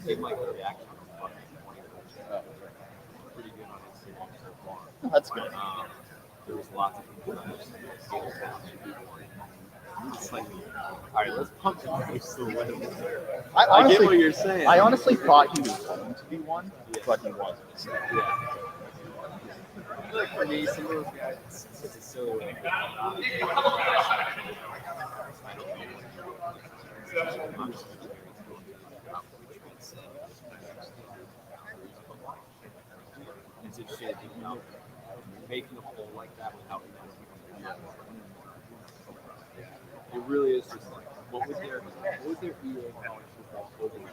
They might react on pretty good on Instagram so far. That's good. There was lots of people that it's like, all right, let's pump him up so wet. I get what you're saying. I honestly thought he was going to be one, but he wasn't. So. Yeah. I feel like for me, some of those guys, it's so like, it's interesting to think about making a poll like that without it really is just like, what was their EA college football clothing?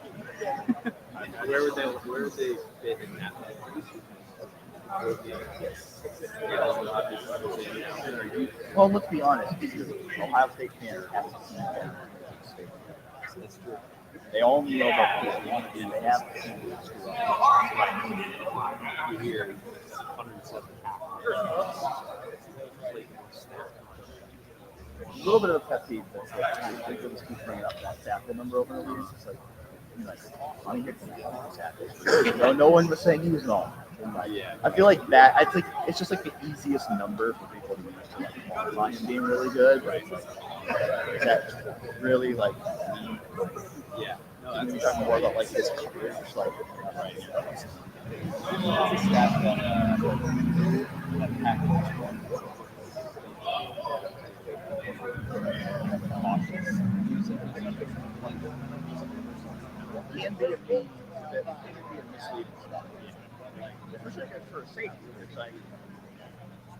Where would they fit in that? Well, let's be honest. Ohio State fans haven't seen that. That's true. They only know about this one, and they have seen it. You hear 107 A little bit of a pet peeve that's like, people just keep bringing up that tackle number over and over. It's just like, I mean, no one was saying he was wrong. Yeah. I feel like that. I think it's just like the easiest number for people to use to like qualify him being really good. Right. That really like. Yeah. No, I'm talking more about like his career, just like. Right. Can be a misleading stuff. Especially for a safety. It's like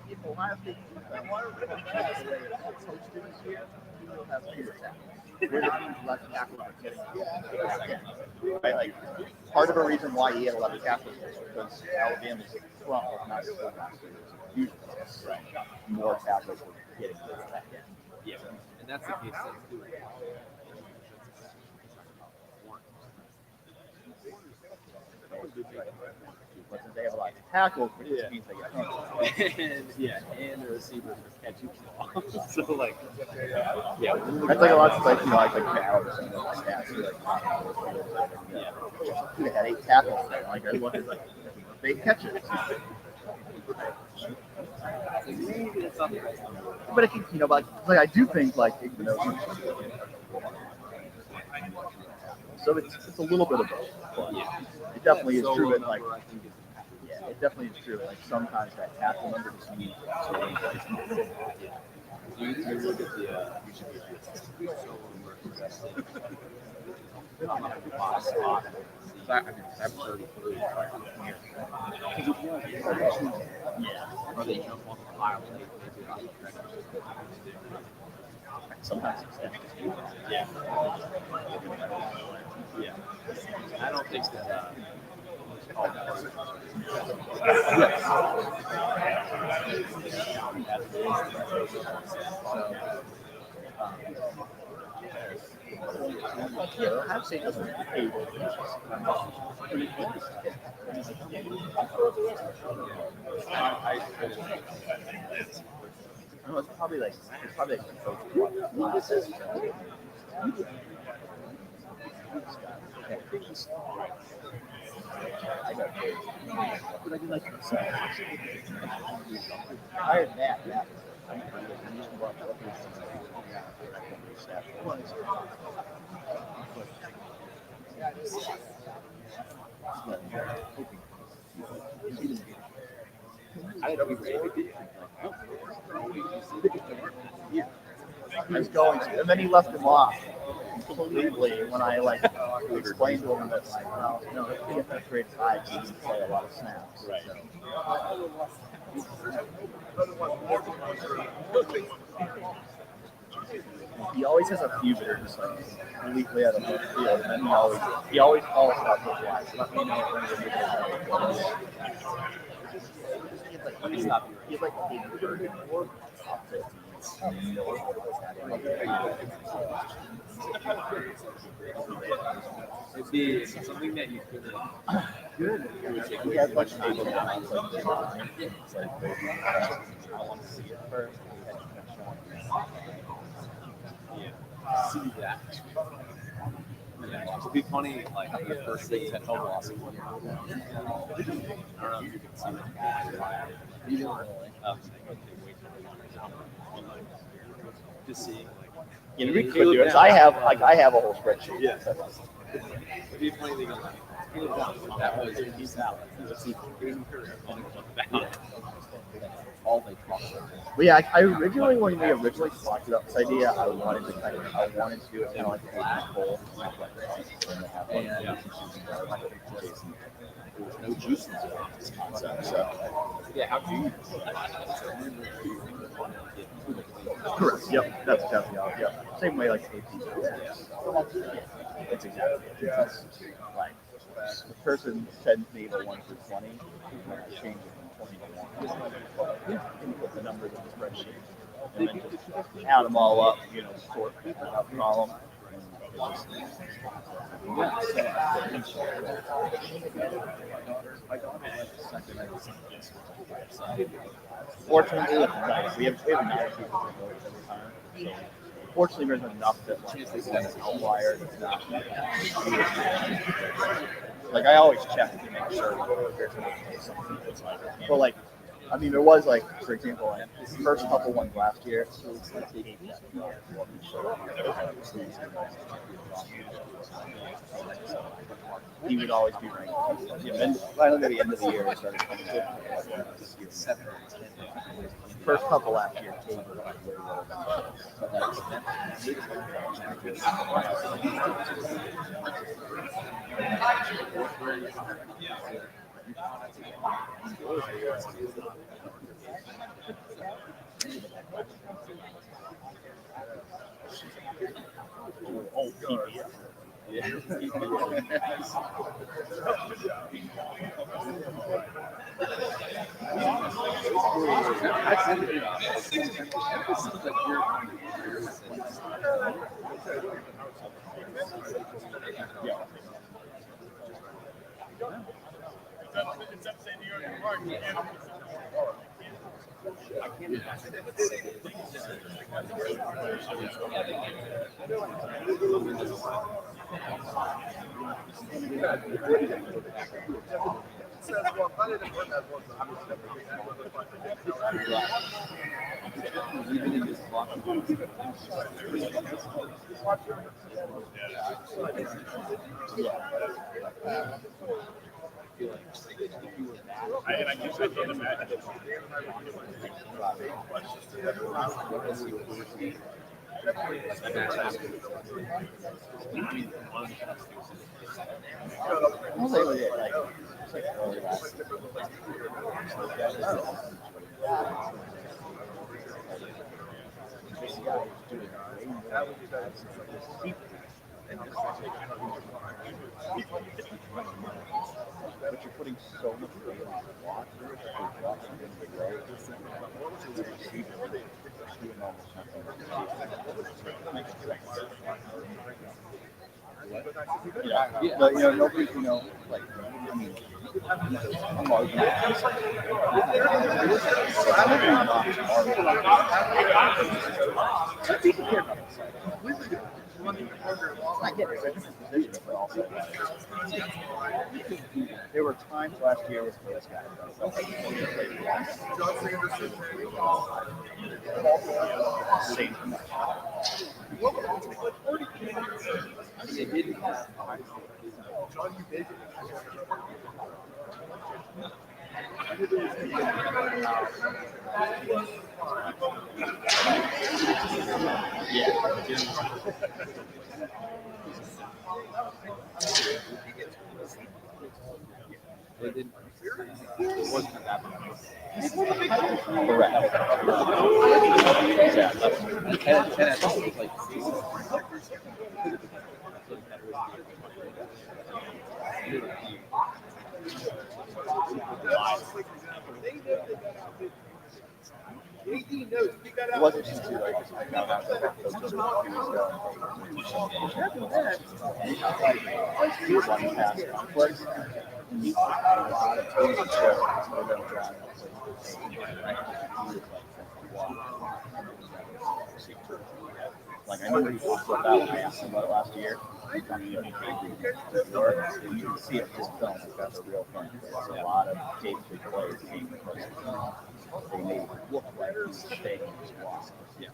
if Ohio State it's hosted this year, you will have fewer tackles. We're not less tackles are getting right? Like part of the reason why he had 11 tackles is because Alabama's front was not so last year. Usually more tackles were getting to the back end. Yeah. And that's the case too. But since they have a lot of tackles, which just means they get and the receivers are catching the ball. So like, yeah, that's like a lot of like Ballard or something like that. So they had 8 tackles there. Like everyone is like they catch it. But it can, like I do think like so it's a little bit of both. But it definitely is true that like. It definitely is true. Like sometimes that tackle number just means you look at the I'm 33. Or they jump on the pile and sometimes yeah. I don't think that I've seen this it's probably like I heard that. I was going to, and then he left him off completely when I explained to him that it's being a grade 5, he didn't play a lot of snaps. Right. He always has a few that are just like completely out of left field, and then he always calls out the flies. Let me know when you're he had like a bird top 50. It'd be something that you couldn't Good. We had much time to now. It's like I want to see it first. Yeah. See that. Yeah. It'd be funny, like the first thing that held loss. I don't know if you can see that. You don't really. Just seeing like. Yeah, we could do it. So I have a whole spreadsheet. Yeah. It'd be funny thing like that was he's out. All they talk about. But yeah, I originally when we originally talked about this idea, I wanted to do it kind of like a poll. And there was no juice in this concept. So yeah, how do you? Correct. Yep. That's definitely out. Yep. Same way like AP. It's exactly it. It's like the person sends me the 1 through 20, change it from 20 to 1. You can put the numbers in the spreadsheet and then just add them all up, sort out the column. Fortunately, it's nice. We have 9 people who vote every time. So fortunately, there's enough that like it's an outlier. It's not like I always check to make sure that there's not something that's like. But like, I mean, there was like, for example, like the first couple ones last year. He would always be ranked. And finally, at the end of the year, we started coming to 7 or 10. First couple last year, Kate was like way lower Yeah. But you're putting so much weight on the block, you're walking into the road. Yeah, but nobody, like, I mean, I'm arguing. People care about this. I get it. It's a position, but also there were times last year with this guy. Same. It wasn't that bad. Correct. And I thought it was like It wasn't just too like I found out that those just he was on past conflicts. Like I knew he talked about that when I asked him about it last year. You can see it just film like that's a real thing. There's a lot of K3 players came because they made it look like he was staying in his walk. Yeah.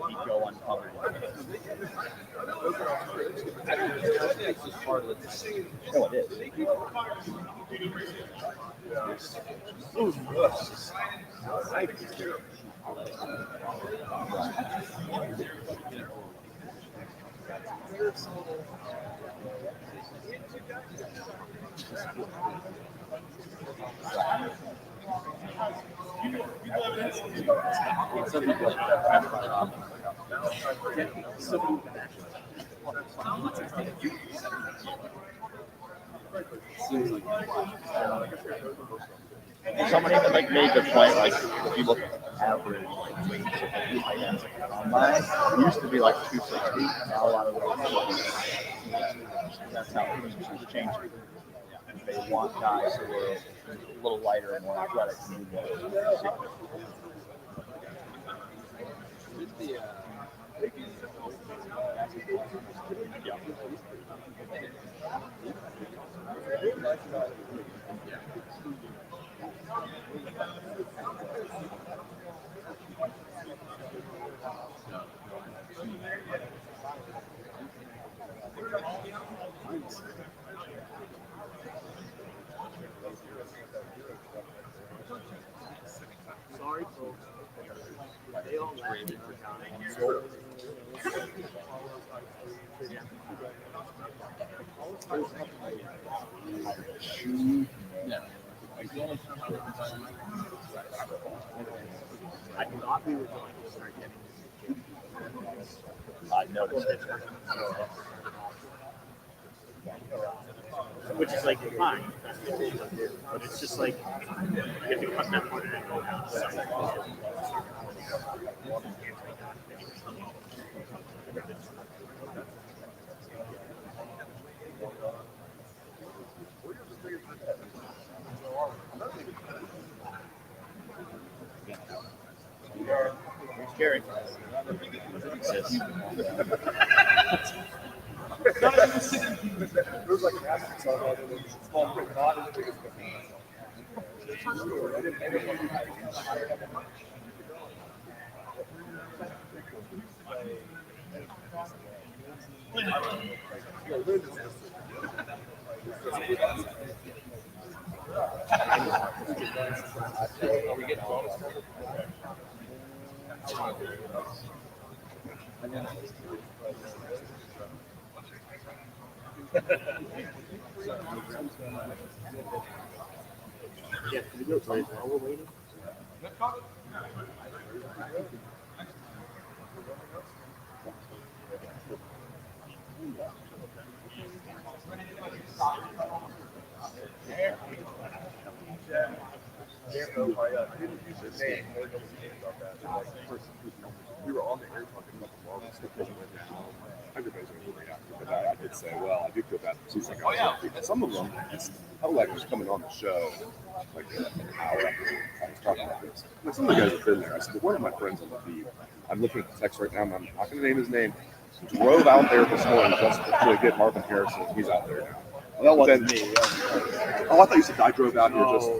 He'd go uncovered. It's just part of the thing. No, it is. Some people like Somebody even like made a good point. Like if you look at average weights of tight ends like combine, it used to be like 260. Now a lot of those. That's how things are changing. They want guys who are a little lighter and more athletic to move more. Sorry, folks. They all laughed. Yeah. I thought we were going to start getting I noticed it. Which is like fine, but it's just like you have to cut that part and go down. Here's Jerry. There's like an asterisk on it, and it's small print, not as big as the Yeah, can we go to while we're waiting? We were on the air talking about the Marvel stuff. Everybody's going to react to that. I did say, well, I do feel bad for some guys. Some of them, I felt like was coming on the show like an hour after I was talking about this. Like some of the guys have been there. I said, well, one of my friends on the feed, I'm looking at the text right now, and I'm not going to name his name, drove out there this morning just to get Marvin Harrison. He's out there now. That wasn't me. Oh, I thought you said I drove out here just.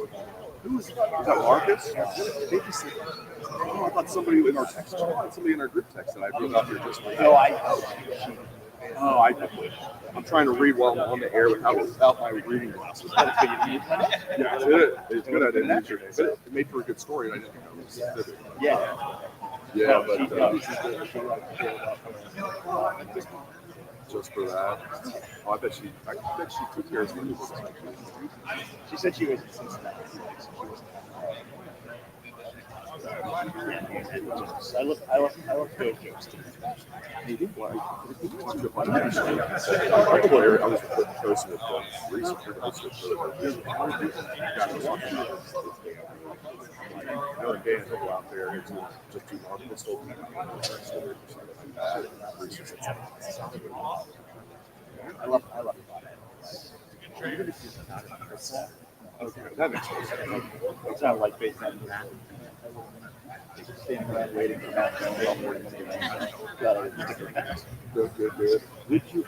Who was that? Marcus? Oh, I thought somebody in our text. Somebody in our group text that I drove out here just. No, I'm trying to read while I'm on the air without my reading glasses. Yeah, it's good. I didn't yesterday, but it made for a good story. And I didn't know. Yeah, but just for that. Oh, I bet she took care of some people. she said she was in Cincinnati. I look good. I was posting with research. Another day and go out there and just do more pistol. I love it. Even if you're not in person, Okay, that makes sense. it's not like based on that. Standing around waiting for that to all 40 minutes. Got a different pass. Good. Would you?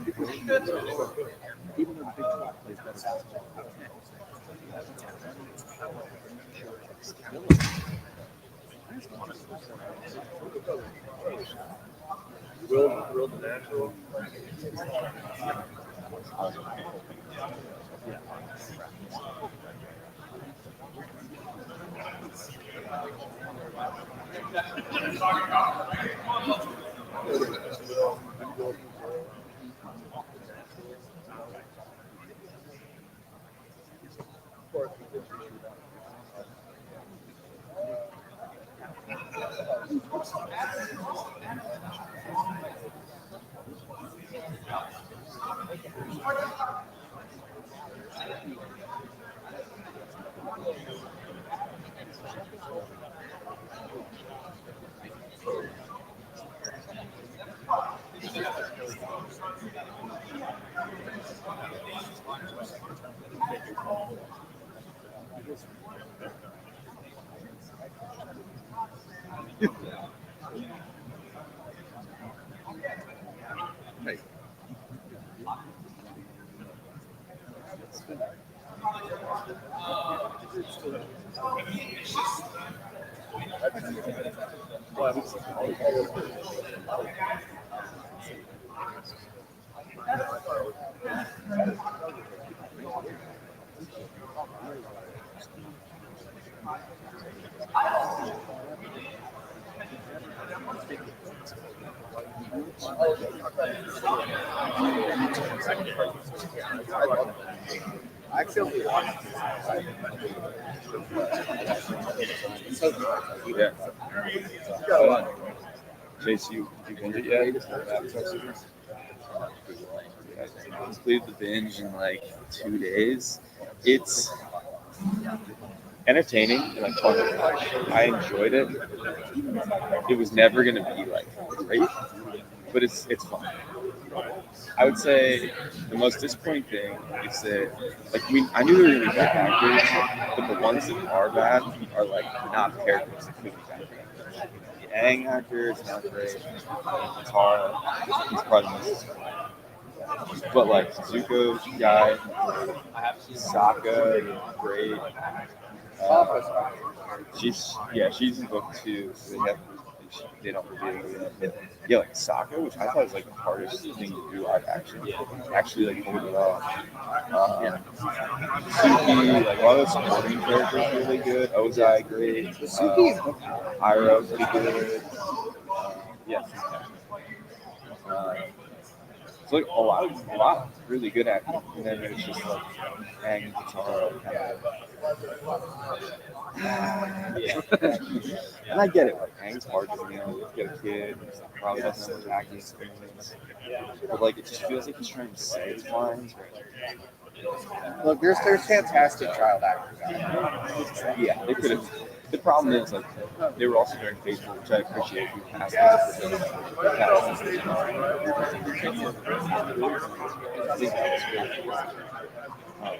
Even though the Big 12 plays better basketball. Will the natural. Hey. I feel Yeah. Chase, you binge it yet? I completed the binge in like 2 days. It's entertaining and like fun. I enjoyed it. It was never gonna be like great, but it's fun. I would say the most disappointing thing is that like I knew there were gonna be bad actors, but the ones that are bad are like not characters that could be bad. The Aang actor is not great. Tara is probably most, but like Zuko guy, Sokka, great. She's in book 2, so they don't reveal it. Yeah, like Sokka, which I thought was like the hardest thing to do live action. Actually, like pulled it off. Suki, like all those supporting characters really good. Ozai, great. Iroh, pretty good. Yeah. It's like a lot really good acting, and then it's just like Aang and Katara kind of. And I get it, like Aang's hard to get a kid, probably doesn't have much acting experience, but like it just feels like he's trying to say his lines. Look, there's fantastic child actors out there. Yeah, they could have. The problem is, like, they were also very faithful, which I appreciate.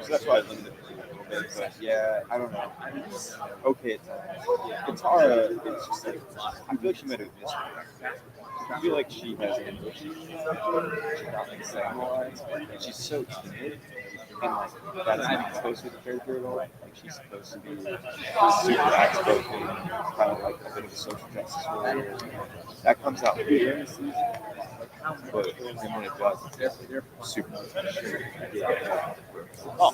So that's why I limited it a little bit. But yeah, I don't know. Okay, at times. Katara, it's just like, I feel like she might have missed it. I feel like she has an English. She's not like saying lines. She's so timid. And like, that's not supposed to be the character at all. Like, she's supposed to be super outspoken, kind of like a bit of a social justice warrior. That comes out later in the season. But when it does, they're super. Yeah. Oh,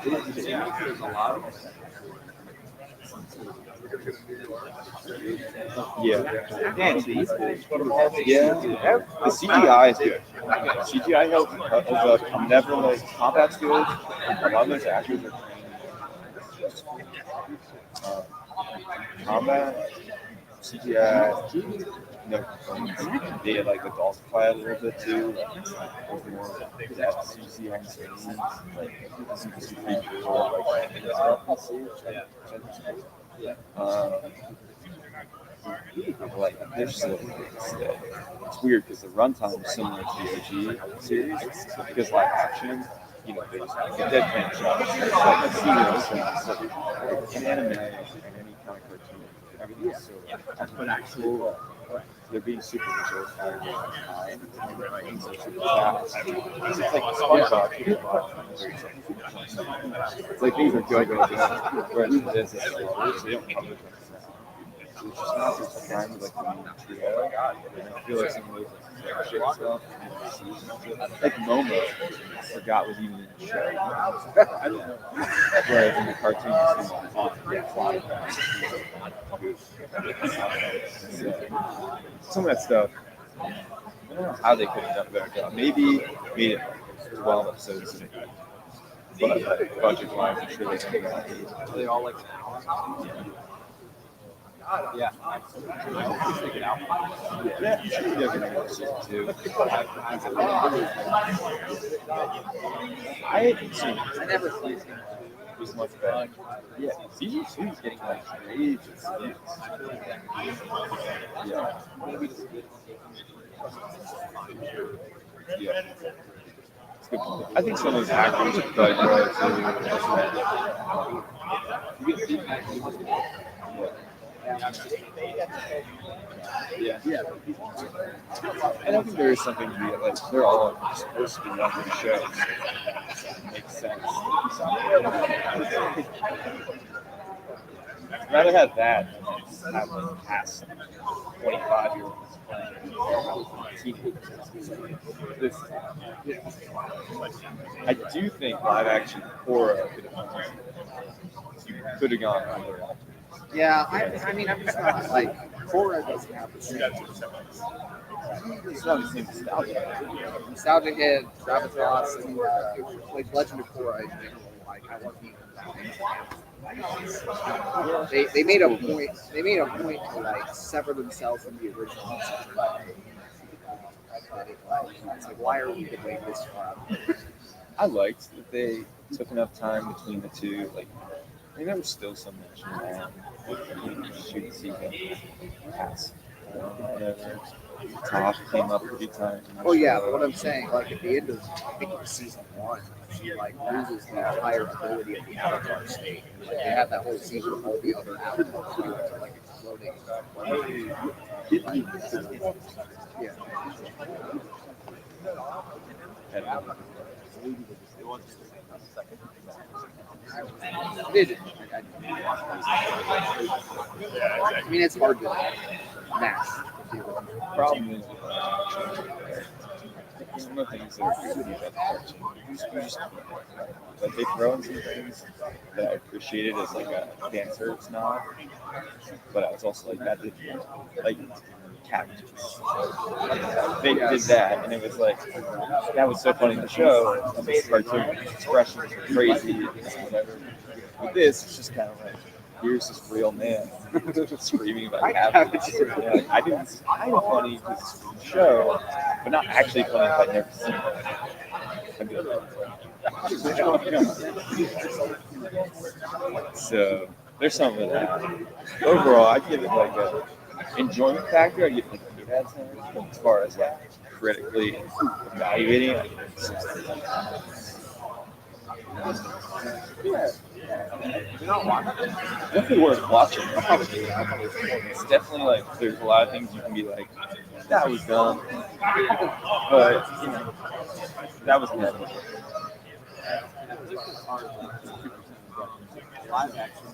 there's a lot of. Yeah. Yeah. The CGI is good. CGI holds up. I'm never like combat's good. A lot of those actors are trained. Combat, CGI. No, they like adultify a little bit too. Like more that CGI scenes, like super cool, like stuff you see. Like there's just little things that it's weird because the runtime is similar to the OG series, but because live action, you know, there's like a deadpan shot, there's like a serious shots, like an anime and any kind of cartoon, everything is so actual. They're being super resourceful and things are super fast. It's like SpongeBob. It's like things are good, whereas this is slower, so they don't cover things. It's just not this kind of like the main trio. And I feel like some of those like shit stuff, like Momo, I forgot was even in the show. Whereas in the cartoon, you see on fly. Some of that stuff, I don't know how they could have done a better job. Maybe made it 12 episodes, but like, budget-wise, I'm sure they could have made. Are they all like an hour? Yeah. Take it out. Yeah, you should be looking at season 2. I haven't seen it. I never seen it. It was much better. Yeah, season 2 is getting like ages. Yeah. Yeah. It's good. I think some of those actors are quite good too. Yeah. Yeah. And I think there is something to be like they're all supposed to be running shows. It makes sense. I'd rather have that than have like past 25-year-olds playing teenagers. I do think live action Korra could have gone either. Yeah, I mean, I'm just not like Korra doesn't have the same. It's not the same nostalgia. Nostalgia hit, Gravitas, and like Legend of Korra in general. Like I wasn't even that into. They made a point. They made a point to like sever themselves from the original in such a way that it's like why are we going this far? I liked that they took enough time between the two. Like, I mean, there was still some mention of shoot season pass. Whatever. Top came up a few times. Oh yeah, but what I'm saying, like at the end of I think it was season 1, she like loses the entire ability of the Avatar state. Like they had that whole season of all the other avatars who are like exploding. Yeah. I mean, it's hard to match. Problem is, some of the things that are good about the cartoon, you just like they throw in some things that I appreciated as like a fan service nod, but I was also like that did like cabbages. They did that, and it was like that was so funny in the show. And this cartoon expressions were crazy and whatever. With this, it's just kind of like here's this real man screaming about cabbages. Yeah, like, I think it's kind of funny because it's from the show, but not actually funny if I'd never seen it. So there's some of that. Overall, I'd give it like a enjoyment factor. I'd give it like a 8 out of 10. But as far as like critically evaluating it, definitely worth watching. It's definitely like there's a lot of things you can be like, that was dumb, but you know, that was good. Live action.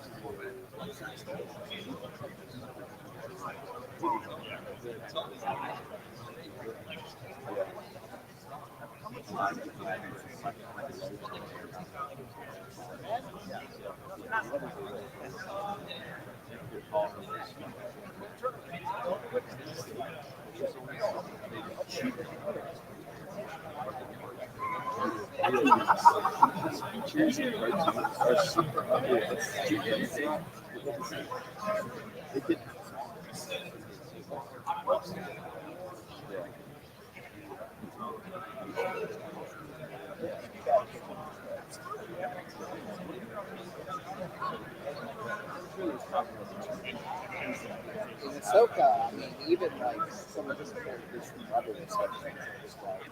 Ahsoka, I mean, even like some of his characters from Rebels, like, just like,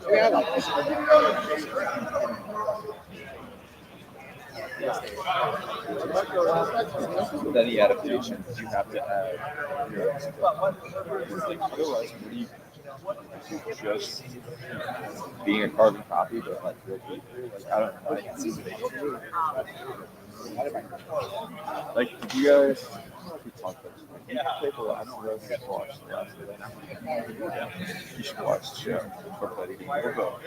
yeah, like this. With any adaptations, you have to add your own stuff. Like, otherwise, what do you just being a carbon copy, but like real people? Like, I don't know. Like, did you guys? I don't know if we talked about this. You played The Last of Us. Watched The Last of Us. You should watch the show or play the game or both,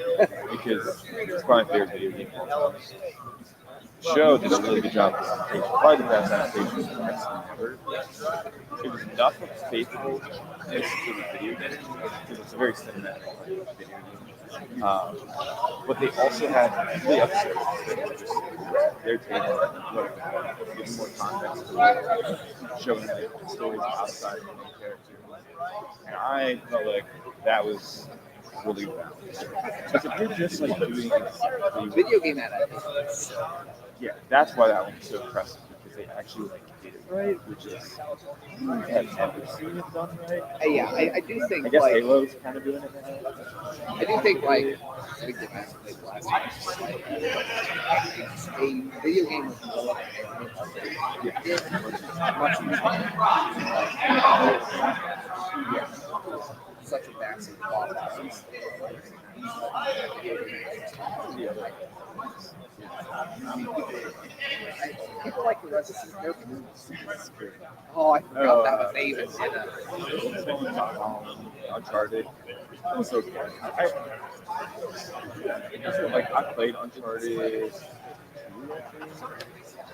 because it's probably my favorite video game of all time. The show did a really good job of adaptation. Probably the best adaptation I've seen ever. It was nothing faithful to the video game because it's a very cinematic video game. But they also had the episodes that were just their take on what giving more context to it, showing like stories outside of the main character. And I felt like that was really bad. Because if you're just like doing the Video game adaptations. yeah, that's why that one was so impressive, because they actually like did it right, which is I've never seen it done right. Yeah, I do think I guess like Halo's kind of doing it now. I do think like a video game was more much easier. Such a massive plot. People like the Resident Evil. Oh, I forgot that they even did Uncharted. It was so good. I played Uncharted.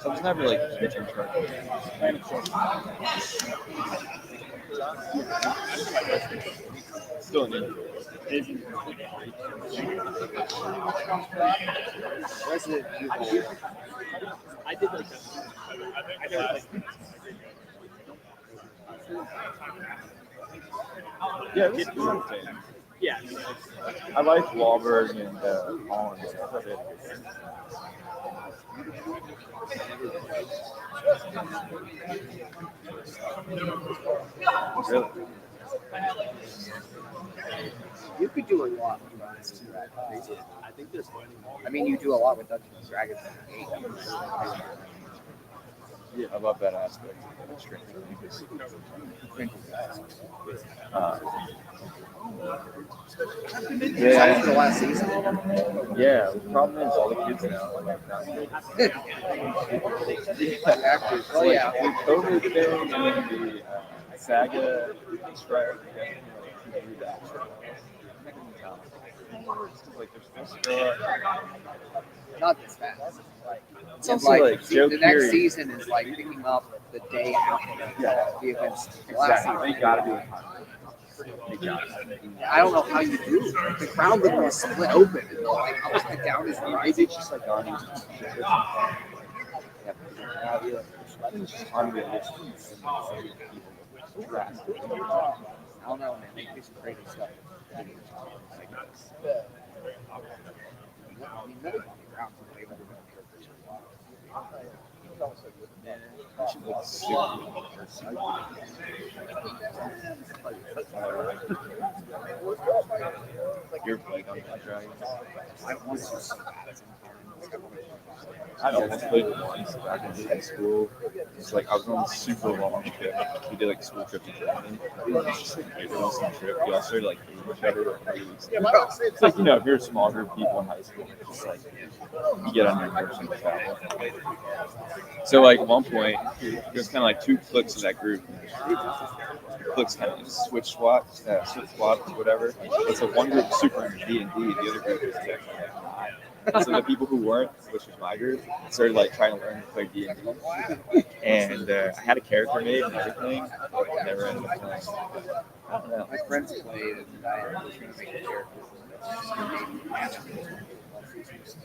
So I was never like a huge Uncharted. Still new. Resident Evil. I did like that. I never like Yeah, this is one thing. yeah. I like Wahlberg and Holland. I thought they had a good thing. Really? You could do a lot with Dungeons and Dragons. I think there's one. I mean, you do a lot with Dungeons and Dragons. Yeah, I love that aspect of the Stranger because Excited for the last season. yeah, the problem is all the kids now are like not good. Actors. Well, yeah, the COVID thing and then the saga strike. Like they're supposed to go up. Not this fast. It's also like Joe the next Keery. season is like picking up the day after the events. Exactly. They gotta do it. They gotta. I don't know how you do it. The crowd literally split open and they're like upside down is right. It's just like on I think it's just unrealistic. I don't know, man. They do some crazy stuff. I mean, nobody on the ground can play better than You're playing on that dragon. I want to so bad. I almost played it once back in high school. It's like I was on a super long trip. We did like a school trip to Germany. It was just like an awesome trip. We all started like hating each other. It's like, you know, if you're a small group of people in high school, it's just like you get on your nerves and stuff. So like at one point, there's kind of like two cliques of that group. Cliques kind of like switch swaps, whatever. And so one group is super into D&D, the other group is technically not. So the people who weren't, which was my group, started like trying to learn to play D&D. And I had a character made and everything. Never ended up playing. I don't know. My friends played and I was going to make a character.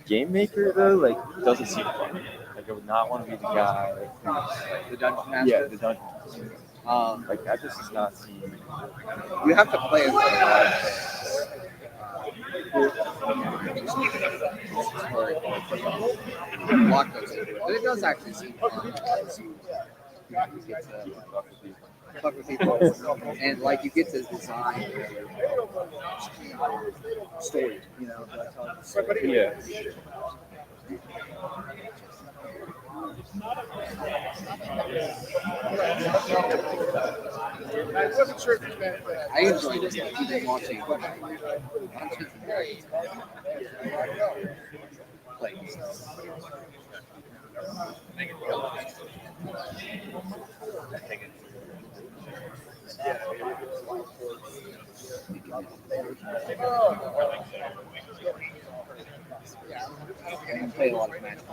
Game Maker though, like doesn't seem fun. Like I would not want to be the guy The Dungeon Master? yeah, the dungeon master. Like that just does not seem. You have to play it for a lot of things. Block those into it. But it does actually seem fun because you get to fuck with people, and like you get to design story, you know. That's how it's Yeah. I wasn't sure if it's been. I usually just keep watching plays. I play a lot of Magic.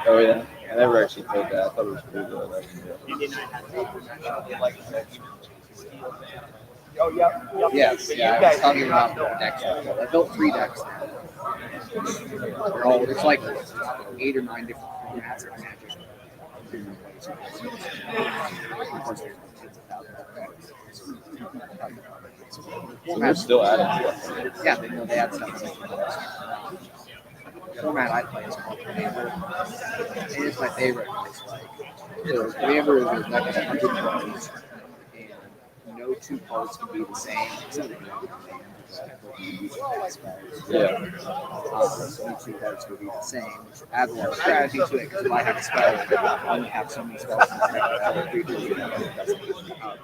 Oh yeah. I never actually played that. I thought it was cool though. Oh, yeah. Yes, yeah, I was talking about decks. I built 3 decks now. They're all, it's like 8 or 9 different formats of Magic. So they're still at it. Yeah, they know they add stuff. The format I play is called Commander. It is my favorite. So Commander is a deck of 100 cards, and no 2 cards can be the same except for Yeah. so no 2 cards will be the same, which adds a lot of strategy to it because if I have a spell, I only have so many spells in the deck that other creatures do that doesn't give me power.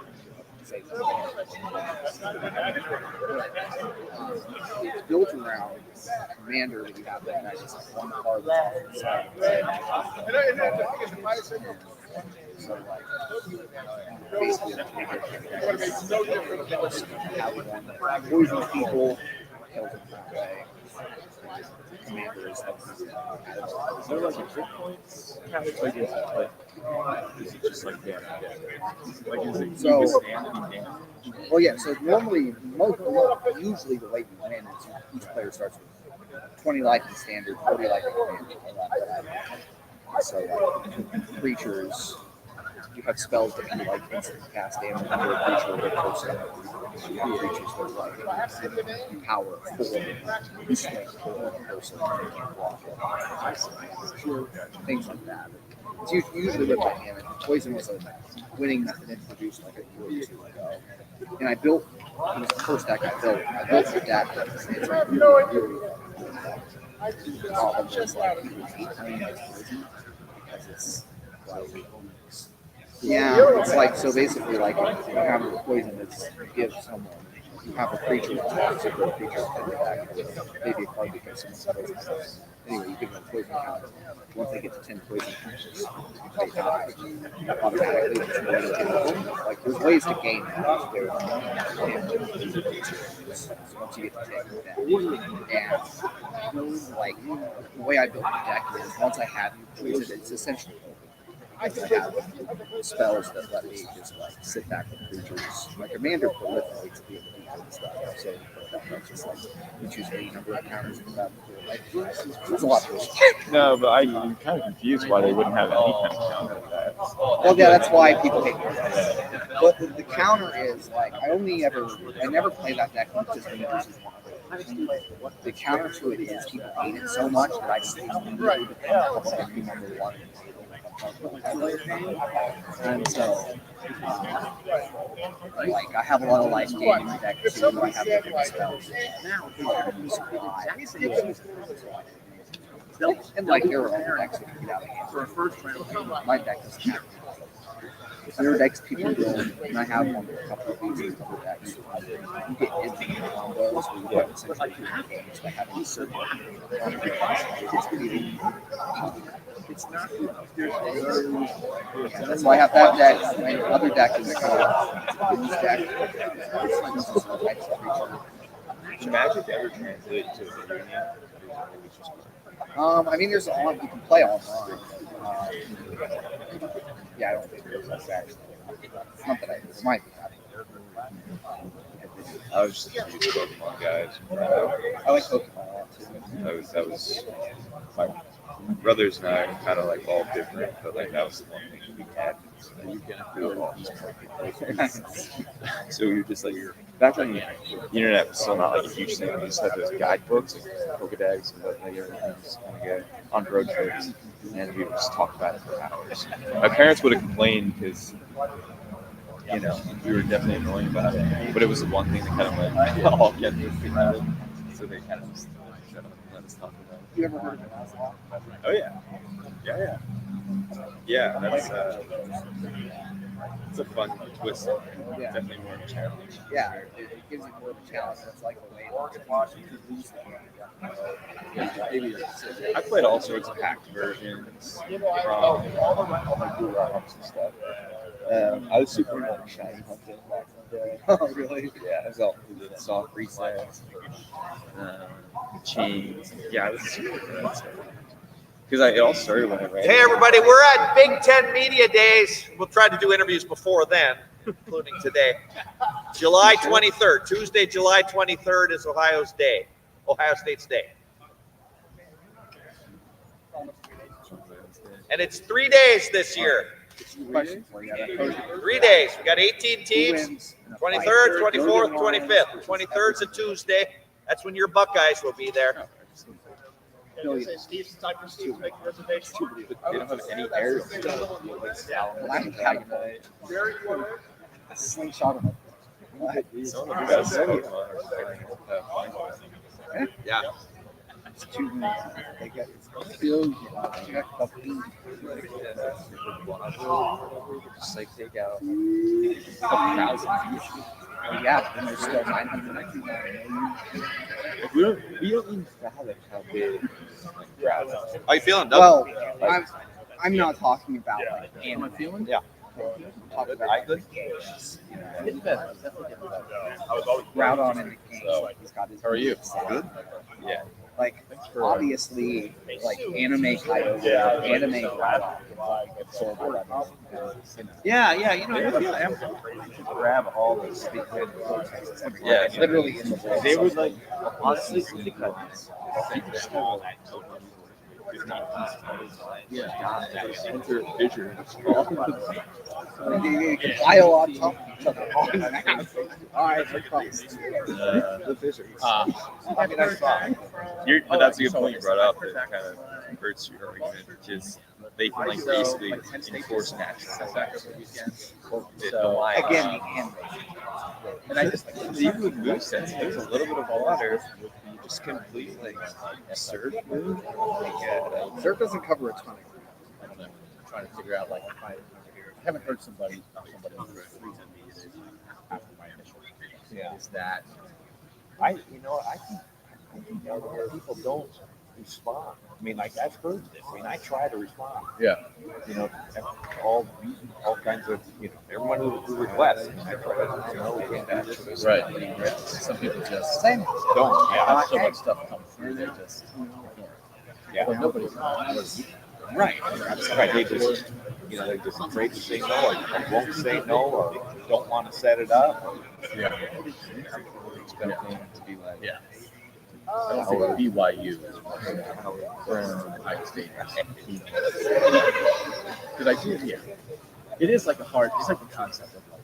It's built around Commander that you have that has just like 1 card that's off the side. So like basically have one that poisons people, kills them that way. Commander is Is there like a trick points? Like, is it just like damage? Like, is it So- you can stand damage? well, yeah. So normally, usually the way you win is each player starts with 20 life in standard, 40 life in Commander. So like creatures, you have spells that can like instant cast damage under a creature or a person. You have creatures that like power 4, strength 4 a person, and they can't block it. Things like that. It's usually with dynamic. Poison was a winning method introduced like a year or 2 ago. And I built, it was the first deck I built. I built the deck that it's like really all of just like because it's like, yeah, it's like, so basically like you have a poison that's you give someone, you have a creature that attacks a good creature in the deck, maybe a card because someone's poison. Anyway, you give them a poison counter. Once they get to 10 poison counters, they die automatically. There's no way to kill them. Like, there's ways to gain that. So once you get to 10, you're dead. And like the way I built the deck is once I have you poisoned, it's essentially open. I have spells that let me just like sit back with creatures. My commander proliferates the ability and stuff. So that's just like you choose any number of counters and that. There's a lot to it. No, but I'm kind of confused why they wouldn't have any kind of counter to that. Well, yeah, that's why people hate it. But the counter is like I never play that deck when it just uses one of it. The counter to it is people hate it so much that I just use number 1. And so, like, I have a lot of life gain in the deck too. I have different spells. And like, there are other decks that can get out of hand. My deck doesn't have there are decks people build, and I have one with a couple of these other decks. You get infinite combos where you get essentially 2 games by having a certain it's pretty it's not so I have that deck. My other deck is a kind of booze deck. Can Magic ever translate to a video game? I mean, you can play online. Yeah, I don't think there's actually. Not that there might be. I was just a huge Pokemon guys. I like Pokemon a lot too. That was my brothers and I are kind of like all different, but like that was the one thing we had. You can do all these perfect. So you're just like back when the internet was still not like a huge thing. We just had those guidebooks, like Pokedex, and like everything was kind of good on road trips, and we would just talk about it for hours. My parents would have complained because we were definitely annoying about it, but it was the one thing that kind of like all kept us together. So they kind of just shut up and let us talk about it. You ever heard of an Ocelot? Oh yeah. That's it's a fun twist. Yeah. Definitely more of a challenge. Yeah, it gives you more of a challenge. It's like a way to lose the Maybe I played all sorts of hacked versions from all my Blue Rocks and stuff. I was super into like shiny hunting back in the day. Oh, really? Yeah, I was all into the soft resets, chains. Yeah, I was super into that stuff. Because it all started when I ran. Hey, everybody, we're at Big Ten Media Days. We'll try to do interviews before then, including today. July 23rd, Tuesday, July 23rd is Ohio State's day. And it's 3 days this year. Question for you. 3 days. We got 18 teams, 23rd, 24th, 25th. 23rd's a Tuesday. That's when your Buckeyes will be there. Steve, it's time for Steve to make a reservation. They don't have any air. A slingshot of it. Some of the best Yeah. It's 2 minutes. They got billion. They got the beat. just like take out a couple thousand. Yeah, and there's still 999. We don't even fathom how big crowds are. How you feeling, Doug? Well, I'm not talking about like anime. feeling? Yeah. I'm talking about I good. Getting better. Definitely getting better. Route on in the game. Like he's got his. How are you? Good. Yeah. Like obviously, like anime titles, anime route get sold for that. Yeah. I feel I'm to grab all those big head books. Yeah. Literally in the world. They would like honestly think about this. You could sell like 15 pieces. Yeah. Enter vision. You can pile on top of each other. All right, for Christ. The vision. I mean, I saw. But that's a good point you brought up. That kind of hurts your argument, which is they can like basically enforce natural effects. Again, the anime. And I just even with movesets, there's a little bit of water. You just complete like a surf move. Surf doesn't cover a ton of I don't know. I'm trying to figure out like if I haven't heard somebody who's reason me is after my initial is that I think people don't respond. I mean, like I've heard this. I mean, I try to respond. Yeah. All kinds of everyone who requests. I try to right. Some people just same. don't. Yeah. So much stuff comes through. They just well, nobody's right. They just they're just afraid to say no, or won't say no, or don't want to set it up. Yeah. Expect them to be like I don't think BYU or Ohio State. Because I do, it is like it's like a concept of like,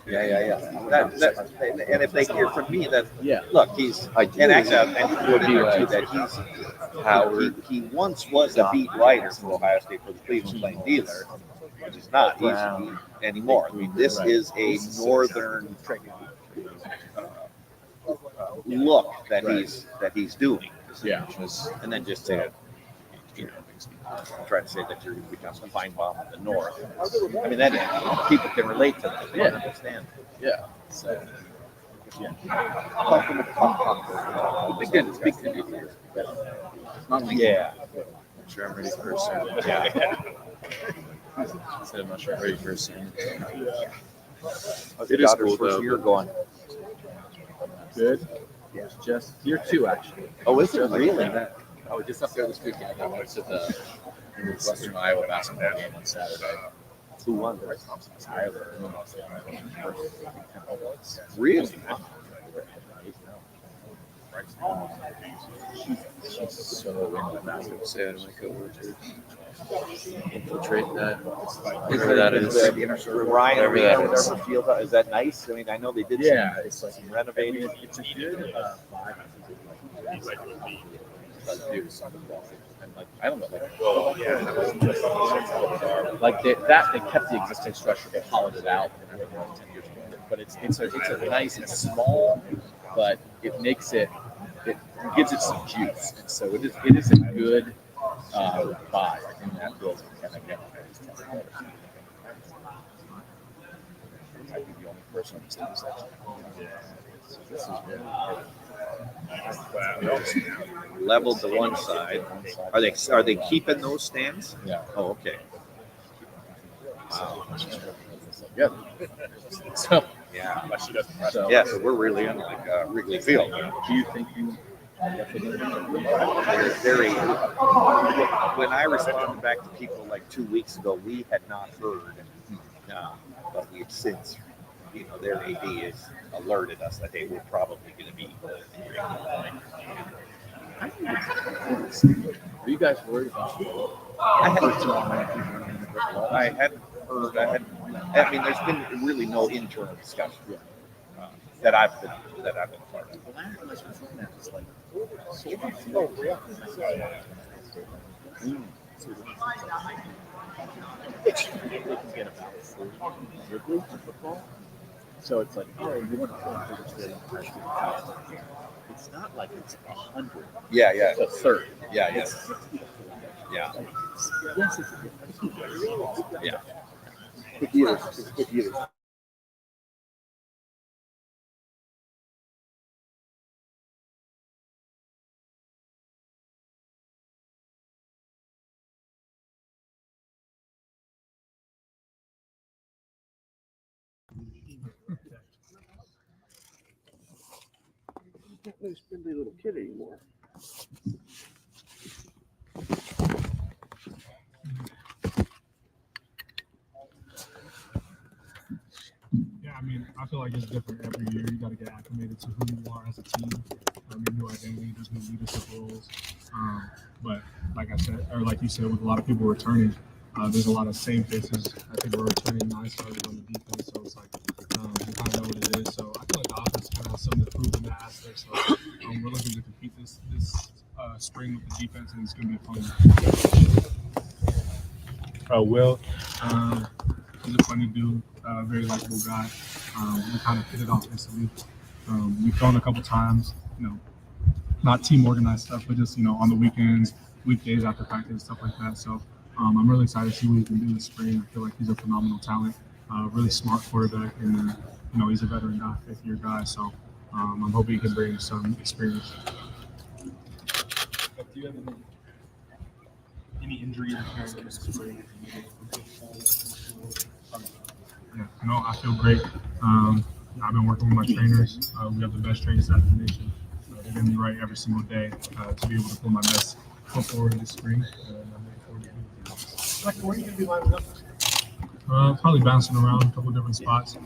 Yeah. And if they hear from me that, yeah, look, he's, and actually, I would be right that he once was a beat writer for Ohio State for the Cleveland Plain Dealer, which is not easy anymore. I mean, this is a northern look that he's doing. yeah, And then just to try to say that you're going to become a fine bomb in the north. I mean, that people can relate to that. They don't understand. yeah. So, Again, it's big to do here. yeah. I'm sure I'm ready for a sermon. Yeah. I said I'm not sure I'm ready for a sermon. It is cool though. Year going. Good. Yeah. Just year 2 actually. Oh, is it really? I was just up there this weekend. I went to the Western Iowa basketball game on Saturday. Who won? Tyler. Really? She's so into that. Say it, my coworker. Infiltrate that. Whatever that is. Ryan Whatever Arena, that whatever is. field. Is that nice? I mean, I know they did It's like some renovating. it's a good vibe. I think it would be. And like I don't know, like they kept the existing structure, they hollowed it out and everything like 10 years ago. But it's a nice, it's small, but it makes it gives it some juice, and so it is a good vibe in that building. And again, I might be the only person on the student section. This is good. Leveled to one side. Are they keeping those stands? Yeah. Oh, okay. Wow. Yeah. So Yeah. so Yeah. So we're really in like Wrigley Field. do you think you? Very. When I responded back to people like 2 weeks ago, we had not heard, but we had since, their AD has alerted us that hey, we're probably going to be. Are you guys worried about? I hadn't heard. I mean, there's been really no internal discussion that I've been part of. Well, I realize what's wrong that it's like. They can get about 40 Wrigley for football. So it's like, oh, you want to play it's not like it's 100 Yeah. to 30. Yeah. It's, Yeah. yes, it's a difference. Yeah. Quick years. Not no spindly little kid anymore. Yeah, I mean, I feel like it's different every year. You got to get acclimated to who you are as a team. Your new identity, there's new leadership roles. But like I said, or like you said, with a lot of people returning, there's a lot of same faces. I think we're returning 9 starters on the defense, so it's like we kind of know what it is. So I feel like the offense kind of has something to prove in that aspect. So we're looking to compete this spring with the defense, and it's going to be fun. Will, he's a funny dude, very likable guy. We kind of hit it off instantly. We've gone a couple times, not team organized stuff, but just on the weekends, weekdays after practice, stuff like that. So I'm really excited to see what he can do this spring. I feel like he's a phenomenal talent, really smart quarterback, and he's a veteran guy, 5th-year guy. So I'm hoping he can bring some experience. Do you have any injury in this spring? Yeah, I feel great. I've been working with my trainers. We have the best training staff in the nation. They're getting me right every single day to be able to put my best foot forward this spring. And I'm looking forward to it. Like, where are you going to be lining up? Probably bouncing around a couple different spots.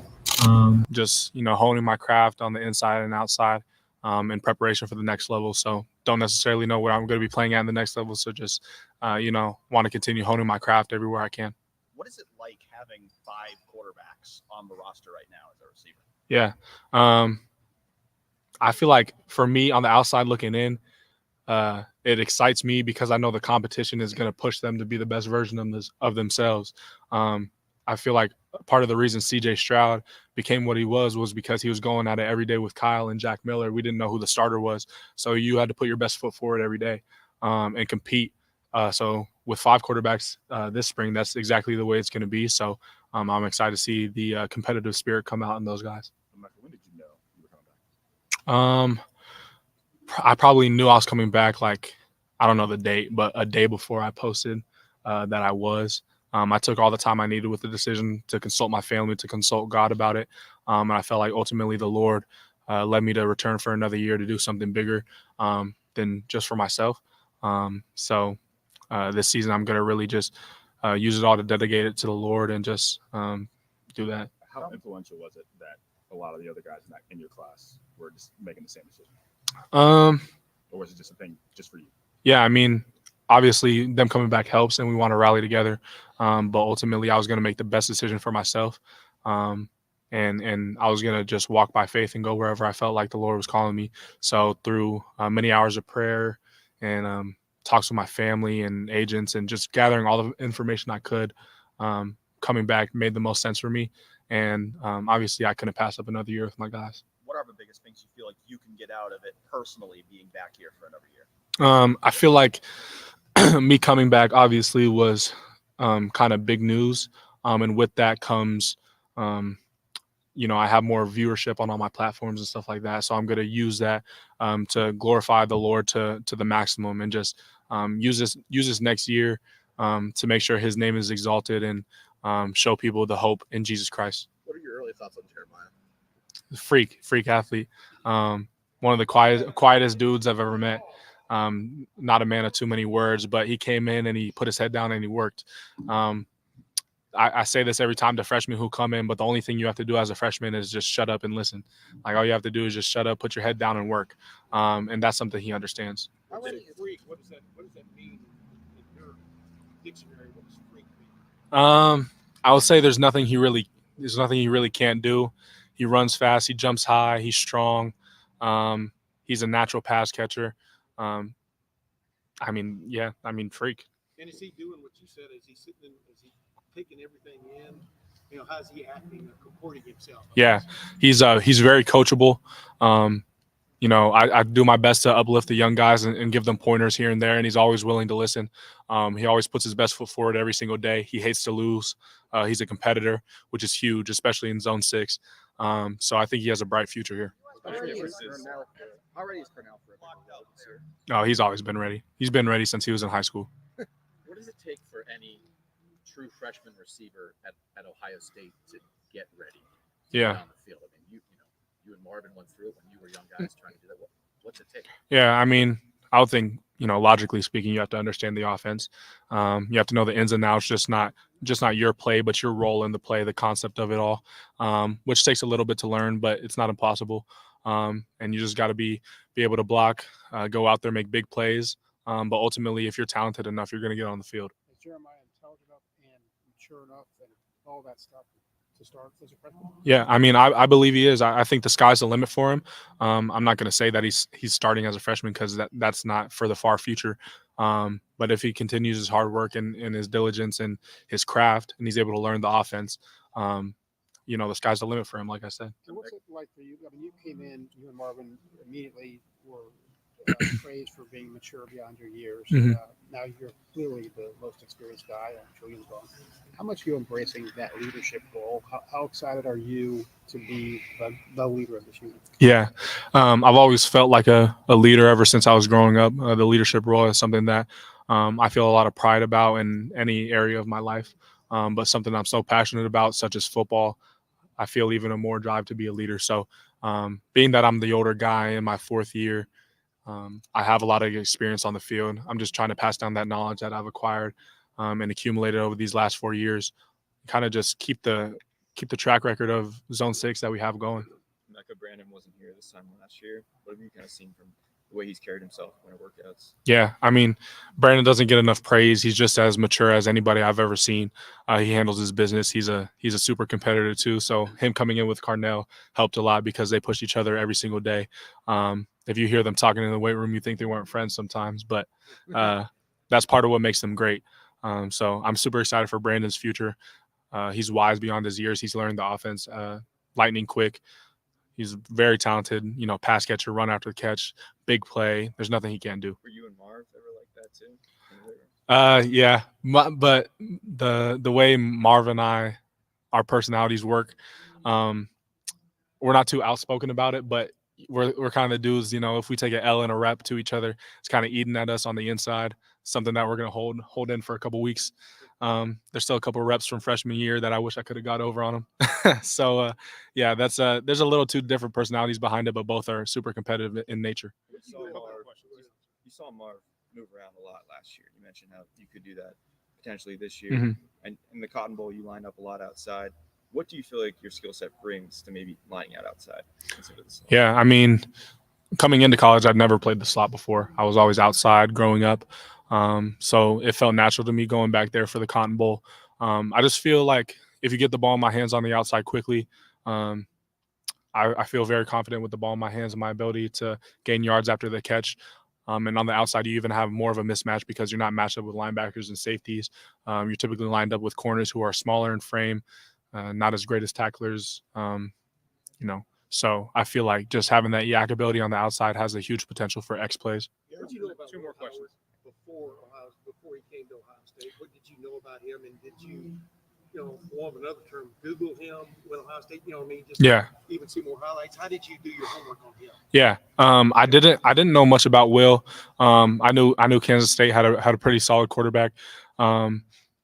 Just honing my craft on the inside and outside in preparation for the next level. So don't necessarily know what I'm going to be playing at in the next level. So just want to continue honing my craft everywhere I can. What is it like having 5 quarterbacks on the roster right now as a receiver? Yeah. I feel like for me on the outside looking in, it excites me because I know the competition is going to push them to be the best version of themselves. I feel like part of the reason CJ Stroud became what he was because he was going at it every day with Kyle and Jack Miller. We didn't know who the starter was. So you had to put your best foot forward every day and compete. So with 5 quarterbacks this spring, that's exactly the way it's going to be. So I'm excited to see the competitive spirit come out in those guys. Michael, when did you know you were coming back? I probably knew I was coming back, like, I don't know the date, but a day before I posted that I was. I took all the time I needed with the decision to consult my family, to consult God about it. And I felt like ultimately the Lord led me to return for another year to do something bigger than just for myself. So this season I'm going to really just use it all to dedicate it to the Lord and just do that. How influential was it that a lot of the other guys in your class were just making the same decision? Um, or was it just a thing just for you? yeah, I mean, obviously them coming back helps, and we want to rally together. But ultimately, I was going to make the best decision for myself, and I was going to just walk by faith and go wherever I felt like the Lord was calling me. So through many hours of prayer and talks with my family and agents, and just gathering all the information I could, coming back made the most sense for me. And obviously, I couldn't pass up another year with my guys. What are the biggest things you feel like you can get out of it personally, being back here for another year? I feel like me coming back obviously was kind of big news. And with that comes, I have more viewership on all my platforms and stuff like that. So I'm going to use that to glorify the Lord to the maximum, and just use this next year to make sure His name is exalted, and show people the hope in Jesus Christ. What are your early thoughts on Jeremiah? Freak athlete. One of the quietest dudes I've ever met. Not a man of too many words, but he came in and he put his head down and he worked. I say this every time to freshmen who come in, but the only thing you have to do as a freshman is just shut up and listen. Like, all you have to do is just shut up, put your head down, and work. And that's something he understands. What does that mean in your dictionary? What does freak mean? I would say there's nothing he really can't do. He runs fast, he jumps high, he's strong. He's a natural pass catcher. Freak. And is he doing what you said? Is he sitting in, is he taking everything in? How's he acting, comporting himself? Yeah, he's very coachable. I do my best to uplift the young guys and give them pointers here and there, and he's always willing to listen. He always puts his best foot forward every single day. He hates to lose. He's a competitor, which is huge, especially in Zone 6. So I think he has a bright future here. How ready is Cornell for a big role this year? No, he's always been ready. He's been ready since he was in high school. What does it take for any true freshman receiver at Ohio State to get ready? Yeah. On the field. I mean, you and Marvin went through it when you were young guys trying to do that. What's it take? Yeah, I mean, I would think, logically speaking, you have to understand the offense. You have to know the ins and outs, just not your play, but your role in the play, the concept of it all, which takes a little bit to learn, but it's not impossible. And you just got to be able to block, go out there, make big plays. But ultimately, if you're talented enough, you're going to get on the field. Is Jeremiah intelligent enough and mature enough and all that stuff to start as a freshman? Yeah, I mean, I believe he is. I think the sky's the limit for him. I'm not going to say that he's starting as a freshman, because that's not for the far future. But if he continues his hard work and his diligence and his craft, and he's able to learn the offense, the sky's the limit for him, like I said. And what's it like for you? I mean, you came in, you and Marvin immediately were praised for being mature beyond your years. Mhm. Now you're clearly the most experienced guy, and Julian's gone. How much are you embracing that leadership role? How excited are you to be the leader of this unit? Yeah, I've always felt like a leader ever since I was growing up. The leadership role is something that I feel a lot of pride about in any area of my life, but something I'm so passionate about, such as football. I feel even a more drive to be a leader. So being that I'm the older guy in my fourth year, I have a lot of experience on the field. I'm just trying to pass down that knowledge that I've acquired and accumulated over these last 4 years. Kind of just keep the track record of Zone 6 that we have going. Mecca Brandon wasn't here this time last year. What have you kind of seen from the way he's carried himself when it workouts? Yeah, I mean, Brandon doesn't get enough praise. He's just as mature as anybody I've ever seen. He handles his business. He's a super competitor too. So him coming in with Carnell helped a lot, because they push each other every single day. If you hear them talking in the weight room, you think they weren't friends sometimes, but that's part of what makes them great. So I'm super excited for Brandon's future. He's wise beyond his years. He's learned the offense lightning quick. He's very talented, pass catcher, run after the catch, big play. There's nothing he can't do. Were you and Marv ever like that too? Yeah, but the way Marv and our personalities work, we're not too outspoken about it, but we're kind of dudes, if we take an L and a rep to each other, it's kind of eating at us on the inside, something that we're going to hold in for a couple weeks. There's still a couple of reps from freshman year that I wish I could have got over on them. So, yeah, there's a little two different personalities behind it, but both are super competitive in nature. You saw Marv move around a lot last year. You mentioned how you could do that potentially this year. Mm-hmm. And in the Cotton Bowl, you lined up a lot outside. What do you feel like your skill set brings to maybe lining out outside? Yeah, I mean, coming into college, I'd never played the slot before. I was always outside growing up. So it felt natural to me going back there for the Cotton Bowl. I just feel like if you get the ball in my hands on the outside quickly, I feel very confident with the ball in my hands and my ability to gain yards after the catch. And on the outside, you even have more of a mismatch because you're not matched up with linebackers and safeties. You're typically lined up with corners who are smaller in frame, not as great as tacklers. So I feel like just having that YAC ability on the outside has a huge potential for X plays. What did you know about two more questions before he came to Ohio State? What did you know about him, and did you, for want of another term, Google him when Ohio State? Just even see more highlights. How did you do your homework on him? Yeah, I didn't know much about Will. I knew Kansas State had a pretty solid quarterback.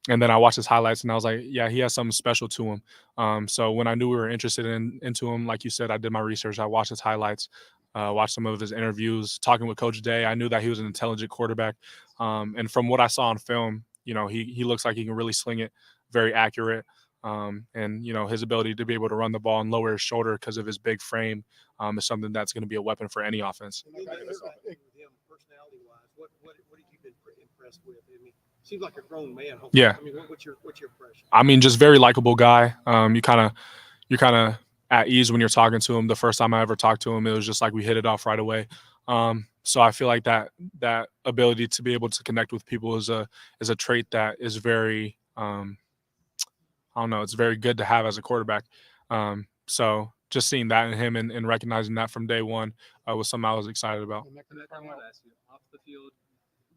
And then I watched his highlights, and I was like, yeah, he has something special to him. So when I knew we were interested into him, like you said, I did my research. I watched his highlights, watched some of his interviews, talking with Coach Day. I knew that he was an intelligent quarterback. And from what I saw on film, he looks like he can really sling it, very accurate. And his ability to be able to run the ball and lower his shoulder because of his big frame is something that's going to be a weapon for any offense. Personality-wise, what have you been impressed with? I mean, seems like a grown man. Hopefully. Yeah. I mean, what's your impression? I mean, just very likable guy. You're kind of at ease when you're talking to him. The first time I ever talked to him, it was just like we hit it off right away. So I feel like that ability to be able to connect with people is a trait that is very it's very good to have as a quarterback. So just seeing that in him and recognizing that from day one was something I was excited about. I wanted to ask you off the field.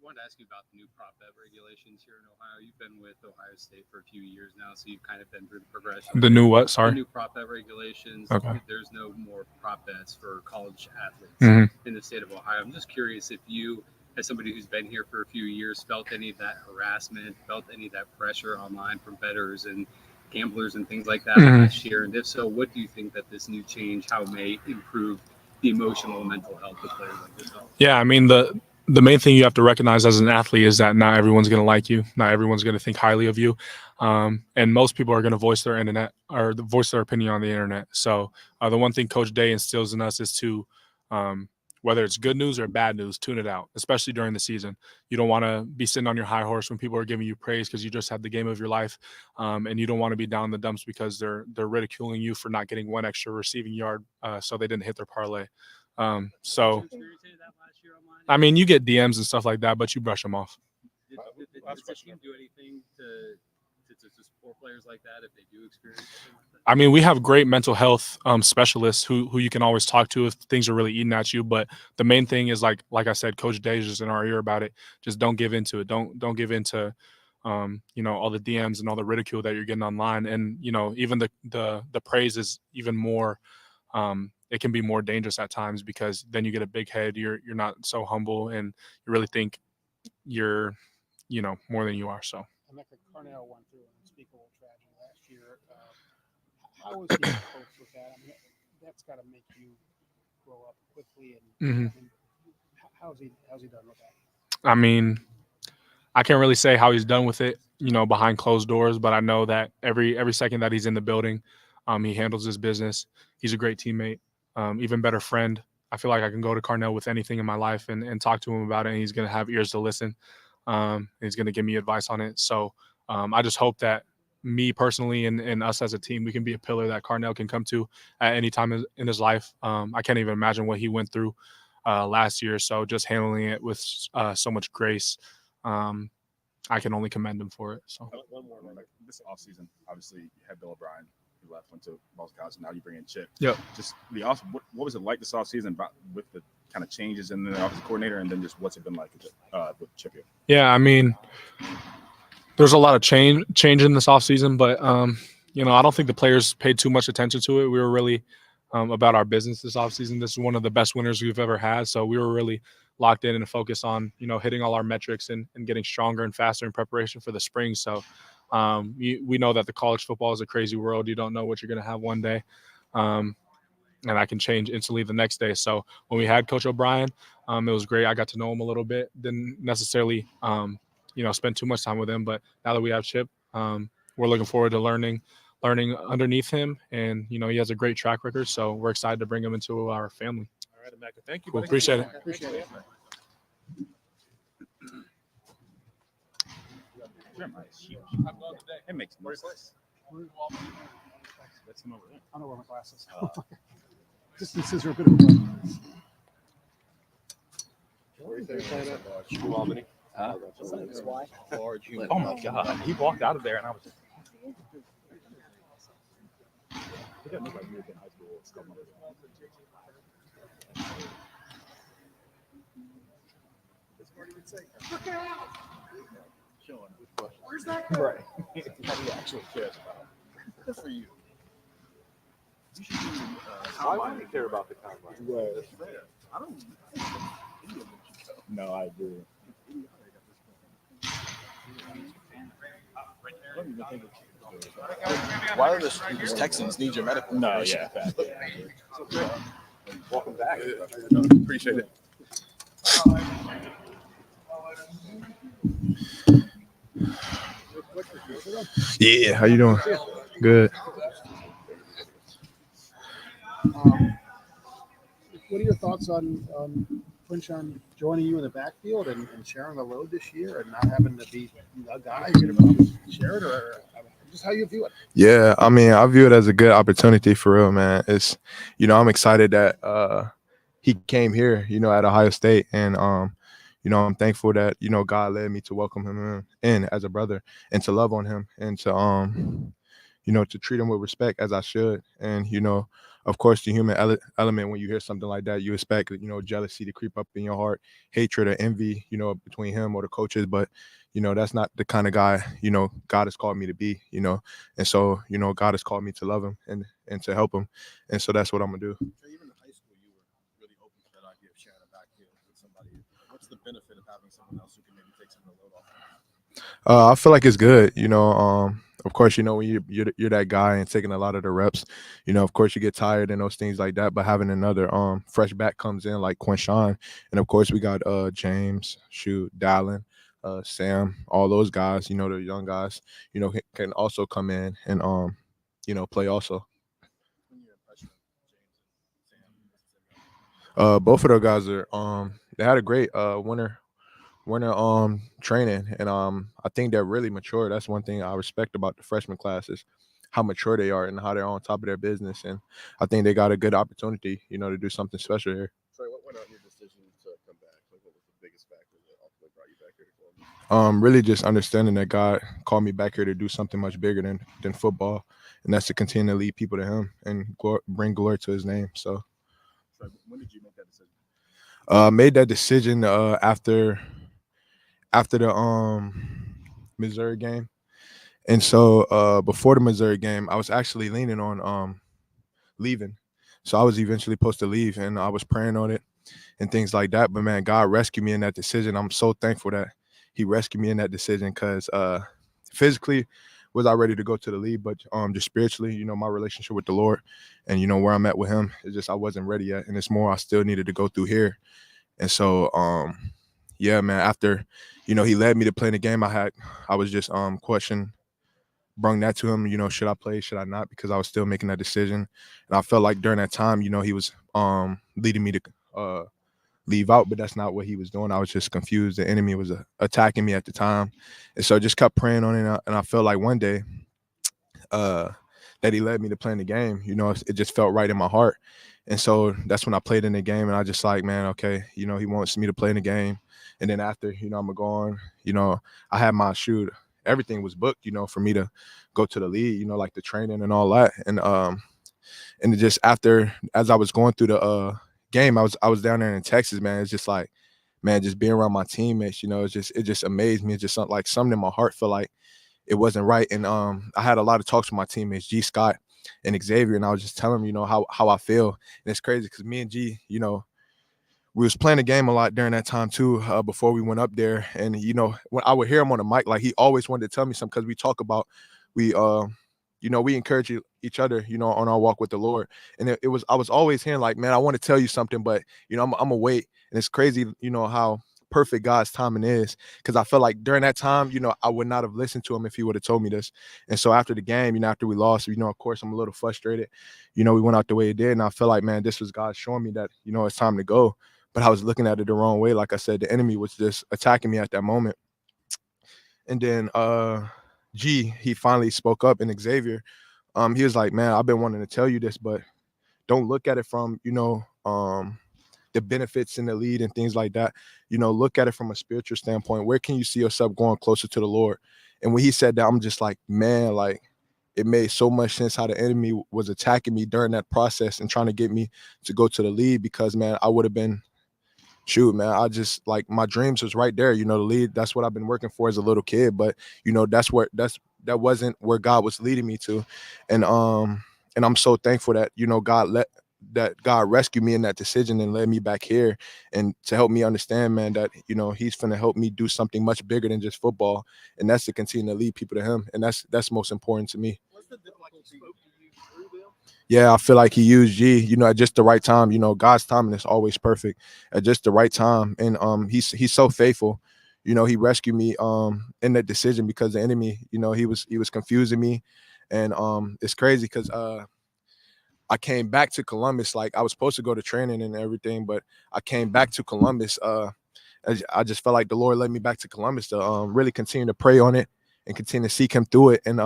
Wanted to ask you about the new prop bet regulations here in Ohio. You've been with Ohio State for a few years now, so you've kind of been through the progression. The new what? Sorry. The new prop bet regulations. Okay. There's no more prop bets for college athletes Mm-hmm. in the state of Ohio. I'm just curious if you, as somebody who's been here for a few years, felt any of that harassment, felt any of that pressure online from bettors and gamblers and things like that last year, and if so, what do you think that this new change, how it may improve the emotional and mental health of players like yourself? Yeah, I mean the main thing you have to recognize as an athlete is that not everyone's going to like you. Not everyone's going to think highly of you. And most people are going to voice their opinion on the internet. So the one thing Coach Day instills in us is to, whether it's good news or bad news, tune it out, especially during the season. You don't want to be sitting on your high horse when people are giving you praise because you just had the game of your life. And you don't want to be down in the dumps because they're ridiculing you for not getting one extra receiving yard so they didn't hit their parlay. So I mean, you get DMs and stuff like that, but you brush them off. Does the team do anything to support players like that if they do experience something like that? I mean, we have great mental health specialists who you can always talk to if things are really eating at you. But the main thing is like I said, Coach Day is just in our ear about it. Just don't give into it. Don't give into all the DMs and all the ridicule that you're getting online. And even the praise is even more. It can be more dangerous at times because then you get a big head. You're not so humble, and you really think you're, more than you are. So. Emeka Carnell went through an unspeakable tragedy last year. How was he to cope with that? I mean, that's got to make you grow up quickly. And how's he done with that? I mean, I can't really say how he's done with it, behind closed doors, but I know that every second that he's in the building, he handles his business. He's a great teammate. Even better friend. I feel like I can go to Carnell with anything in my life and talk to him about it, and he's going to have ears to listen. He's going to give me advice on it. So I just hope that me personally and us as a team, we can be a pillar that Carnell can come to at any time in his life. I can't even imagine what he went through last year. So just handling it with so much grace, I can only commend him for it. So one more, this offseason, obviously you had Bill O'Brien. You left, went to Boston College, and now you bring in Chip. Yep. Just what was it like this offseason with the kind of changes in the offensive coordinator, and then just what's it been like with Chip here? Yeah, I mean, there's a lot of change in this offseason, but I don't think the players paid too much attention to it. We were really about our business this offseason. This is one of the best winners we've ever had, so we were really locked in and focused on hitting all our metrics and getting stronger and faster in preparation for the spring. So we know that the college football is a crazy world. You don't know what you're going to have one day. And I can change instantly the next day. So when we had Coach O'Brien, it was great. I got to know him a little bit. Didn't necessarily, spend too much time with him. But now that we have Chip, we're looking forward to learning underneath him. And, he has a great track record. So we're excited to bring him into our family. All right. right, Emeka. Thank you. Cool. Buddy. Appreciate it. Appreciate it. It makes no sense. That's him over there. I don't wear my glasses. Distances are a bit of a problem. Oh my God. He walked out of there and I was just. He didn't look like he was in high school. Where's that guy? Right. What he actually cares about. Good for you. You should do Why would you care about the combine? Right. I don't. No, I agree. Why do these Texans need your medical information? Yeah. Welcome back. Appreciate it. Yeah, how you doing? Good. What are your thoughts on Quinshon joining you in the backfield and sharing the load this year and not having to be a guy you're going to share it, or just how you view it? Yeah, I mean, I view it as a good opportunity for real, man. It's, I'm excited that he came here, at Ohio State, and I'm thankful that God led me to welcome him in as a brother and to love on him and to to treat him with respect as I should. And of course, the human element, when you hear something like that, you expect jealousy to creep up in your heart, hatred or envy between him or the coaches. But that's not the kind of guy God has called me to be. And so God has called me to love him and to help him, and so that's what I'm gonna do. Even in high school, you were really open to that idea of sharing a backfield with somebody. What's the benefit of having someone else who can maybe take some of the load off? I feel like it's good. Of course, when you're that guy and taking a lot of the reps, of course you get tired and those things like that. But having another fresh back comes in like Quinshon, and of course we got James, Dallin, Sam, all those guys. The young guys, can also come in and play also. Both of those guys are they had a great winter training, and I think they're really mature. That's one thing I respect about the freshman class is how mature they are and how they're on top of their business, and I think they got a good opportunity to do something special here. Sorry, what went on your decision to come back? Like, what was the biggest factor that ultimately brought you back here to Columbus? Really just understanding that God called me back here to do something much bigger than football, and that's to continue to lead people to him and bring glory to his name. So when did you make that decision? Made that decision after the Missouri game. And so before the Missouri game, I was actually leaning on leaving. So I was eventually supposed to leave, and I was praying on it and things like that. But man, God rescued me in that decision. I'm so thankful that he rescued me in that decision, because physically was I ready to go to the league, but just spiritually, my relationship with the Lord and where I'm at with him, it's just I wasn't ready yet. And it's more I still needed to go through here. And so yeah, man, after he led me to play in the game, I was just brung that to him, should I play, should I not, because I was still making that decision. And I felt like during that time, he was leading me to leave out, but that's not what he was doing. I was just confused. The enemy was attacking me at the time. And so I just kept praying on it, and I felt like one day that he led me to play in the game. It just felt right in my heart. And so that's when I played in the game, and I just like, man, okay, he wants me to play in the game. And then after, I'm gonna go on, I had my everything was booked, for me to go to the league, like the training and all that. And just after, as I was going through the game, I was down there in Texas, man. It's just like, man, just being around my teammates, it just amazed me. It's just like something in my heart felt like it wasn't right. And I had a lot of talks with my teammates, G. Scott and Xavier, and I was just telling them, how I feel. And it's crazy because me and G, we was playing the game a lot during that time too, before we went up there. And when I would hear him on the mic, like he always wanted to tell me something, because we talk about we encourage each other, on our walk with the Lord. And I was always hearing like, man, I want to tell you something, but I'm gonna wait. And it's crazy, how perfect God's timing is. Because I felt like during that time, I would not have listened to him if he would have told me this. And so after the game, after we lost, of course, I'm a little frustrated. We went out the way it did. And I felt like, man, this was God showing me that, it's time to go. But I was looking at it the wrong way. Like I said, the enemy was just attacking me at that moment. And then he finally spoke up, and Xavier, he was like, man, I've been wanting to tell you this, but don't look at it from, the benefits in the lead and things like that. Look at it from a spiritual standpoint. Where can you see yourself going closer to the Lord? And when he said that, I'm just like, man, like it made so much sense how the enemy was attacking me during that process and trying to get me to go to the lead, because, man, I would have been, shoot, man, I just, like, my dreams was right there, the lead. That's what I've been working for as a little kid. But, that wasn't where God was leading me to. And I'm so thankful that, God rescued me in that decision and led me back here, and to help me understand, man, that, he's finna help me do something much bigger than just football. And that's to continue to lead people to him. And that's most important to me. What's the difficulty through them? Yeah, I feel like he used G, at just the right time. God's timing is always perfect at just the right time. And he's so faithful. He rescued me in that decision, because the enemy, he was confusing me. And it's crazy because I came back to Columbus. Like, I was supposed to go to training and everything, but I came back to Columbus. I just felt like the Lord led me back to Columbus to really continue to pray on it and continue to seek him through it. And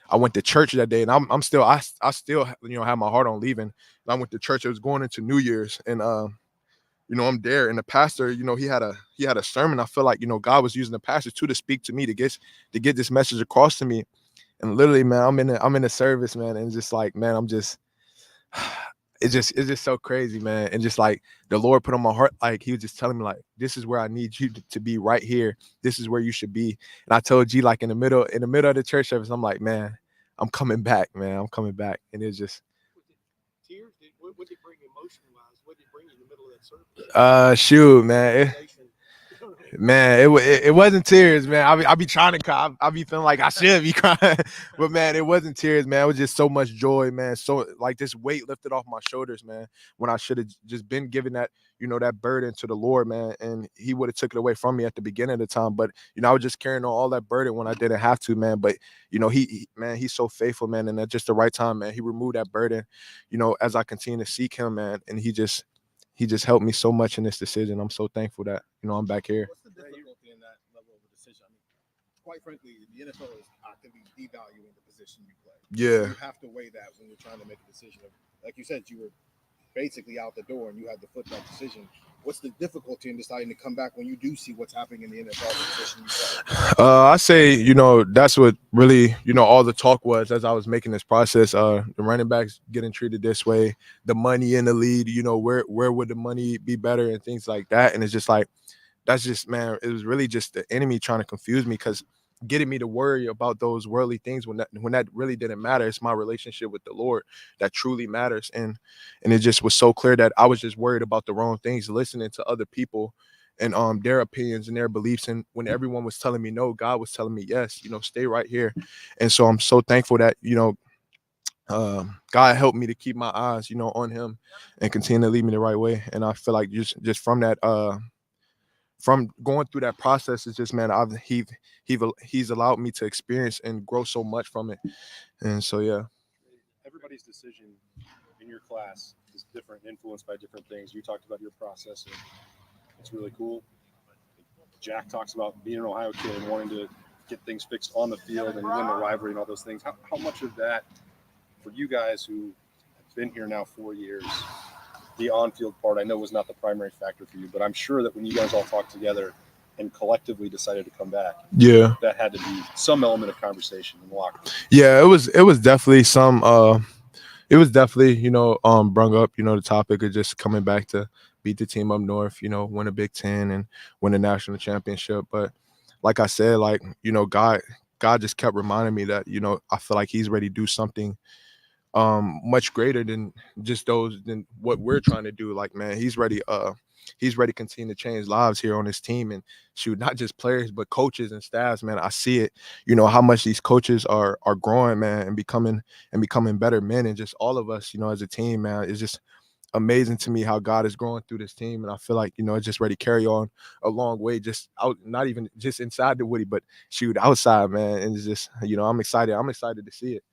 I went to church that day, and I still have my heart on leaving. And I went to church. It was going into New Year's, and I'm there, and the pastor, he had a sermon. I feel like, God was using the pastor to speak to me, to get this message across to me. And literally, man, I'm in the service, man, and just like, man, it's just so crazy, man. And just like the Lord put on my heart, like he was just telling me, like, this is where I need you to be, right here. This is where you should be. And I told G, like, in the middle of the church service, I'm like, man, I'm coming back, man. I'm coming back. And it's just Tears? What did it bring emotion-wise? What did it bring you in the middle of that service? shoot, man. Man, it wasn't tears, man. I be trying to cry. I be feeling like I should be crying, but man, it wasn't tears, man. It was just so much joy, man. So like this weight lifted off my shoulders, man. When I should have just been given that, that burden to the Lord, man, and He would have took it away from me at the beginning of the time. But I was just carrying on all that burden when I didn't have to, man. But man, He's so faithful, man, and at just the right time, man, He removed that burden, as I continue to seek Him, man, and He just helped me so much in this decision. I'm so thankful that, I'm back here. What's the difficulty in that level of a decision? I mean, quite frankly, the NFL is actively devaluing the position you play. Yeah. You have to weigh that when you're trying to make a decision. Like you said, you were basically out the door and you had to flip that decision. What's the difficulty in deciding to come back when you do see what's happening in the NFL position you play? I say, that's what really, all the talk was as I was making this process. The running backs getting treated this way, the money in the lead, where would the money be better and things like that. And it's just like, that's just, man, it was really just the enemy trying to confuse me, because getting me to worry about those worldly things when that really didn't matter. It's my relationship with the Lord that truly matters. And it just was so clear that I was just worried about the wrong things, listening to other people and their opinions and their beliefs. And when everyone was telling me no, God was telling me yes, stay right here. And so I'm so thankful that, God helped me to keep my eyes, on Him and continue to lead me the right way. And I feel like just from that, from going through that process, it's just, man, he's allowed me to experience and grow so much from it. And so, yeah. Everybody's decision in your class is different, influenced by different things. You talked about your process, and it's really cool. Jack talks about being an Ohio kid and wanting to get things fixed on the field and win the rivalry and all those things. How much of that, for you guys who have been here now 4 years, the on-field part, I know, was not the primary factor for you, but I'm sure that when you guys all talked together and collectively decided to come back, yeah, that had to be some element of conversation in the locker room. Yeah, it was definitely some brung up, the topic of just coming back to beat the team up north, win a Big Ten and win a national championship. But like I said, like, God just kept reminding me that, I feel like He's ready to do something much greater than what we're trying to do. Like, man, He's ready to continue to change lives here on this team, and shoot, not just players but coaches and staffs, man. I see it, how much these coaches are growing, man, and becoming better men, and just all of us, as a team, man. amazing to me how God is growing through this team, and I feel like it's just ready to carry on a long way, just out, not even just inside the Woody, but shoot outside, man. And it's just I'm excited. I'm excited to see it.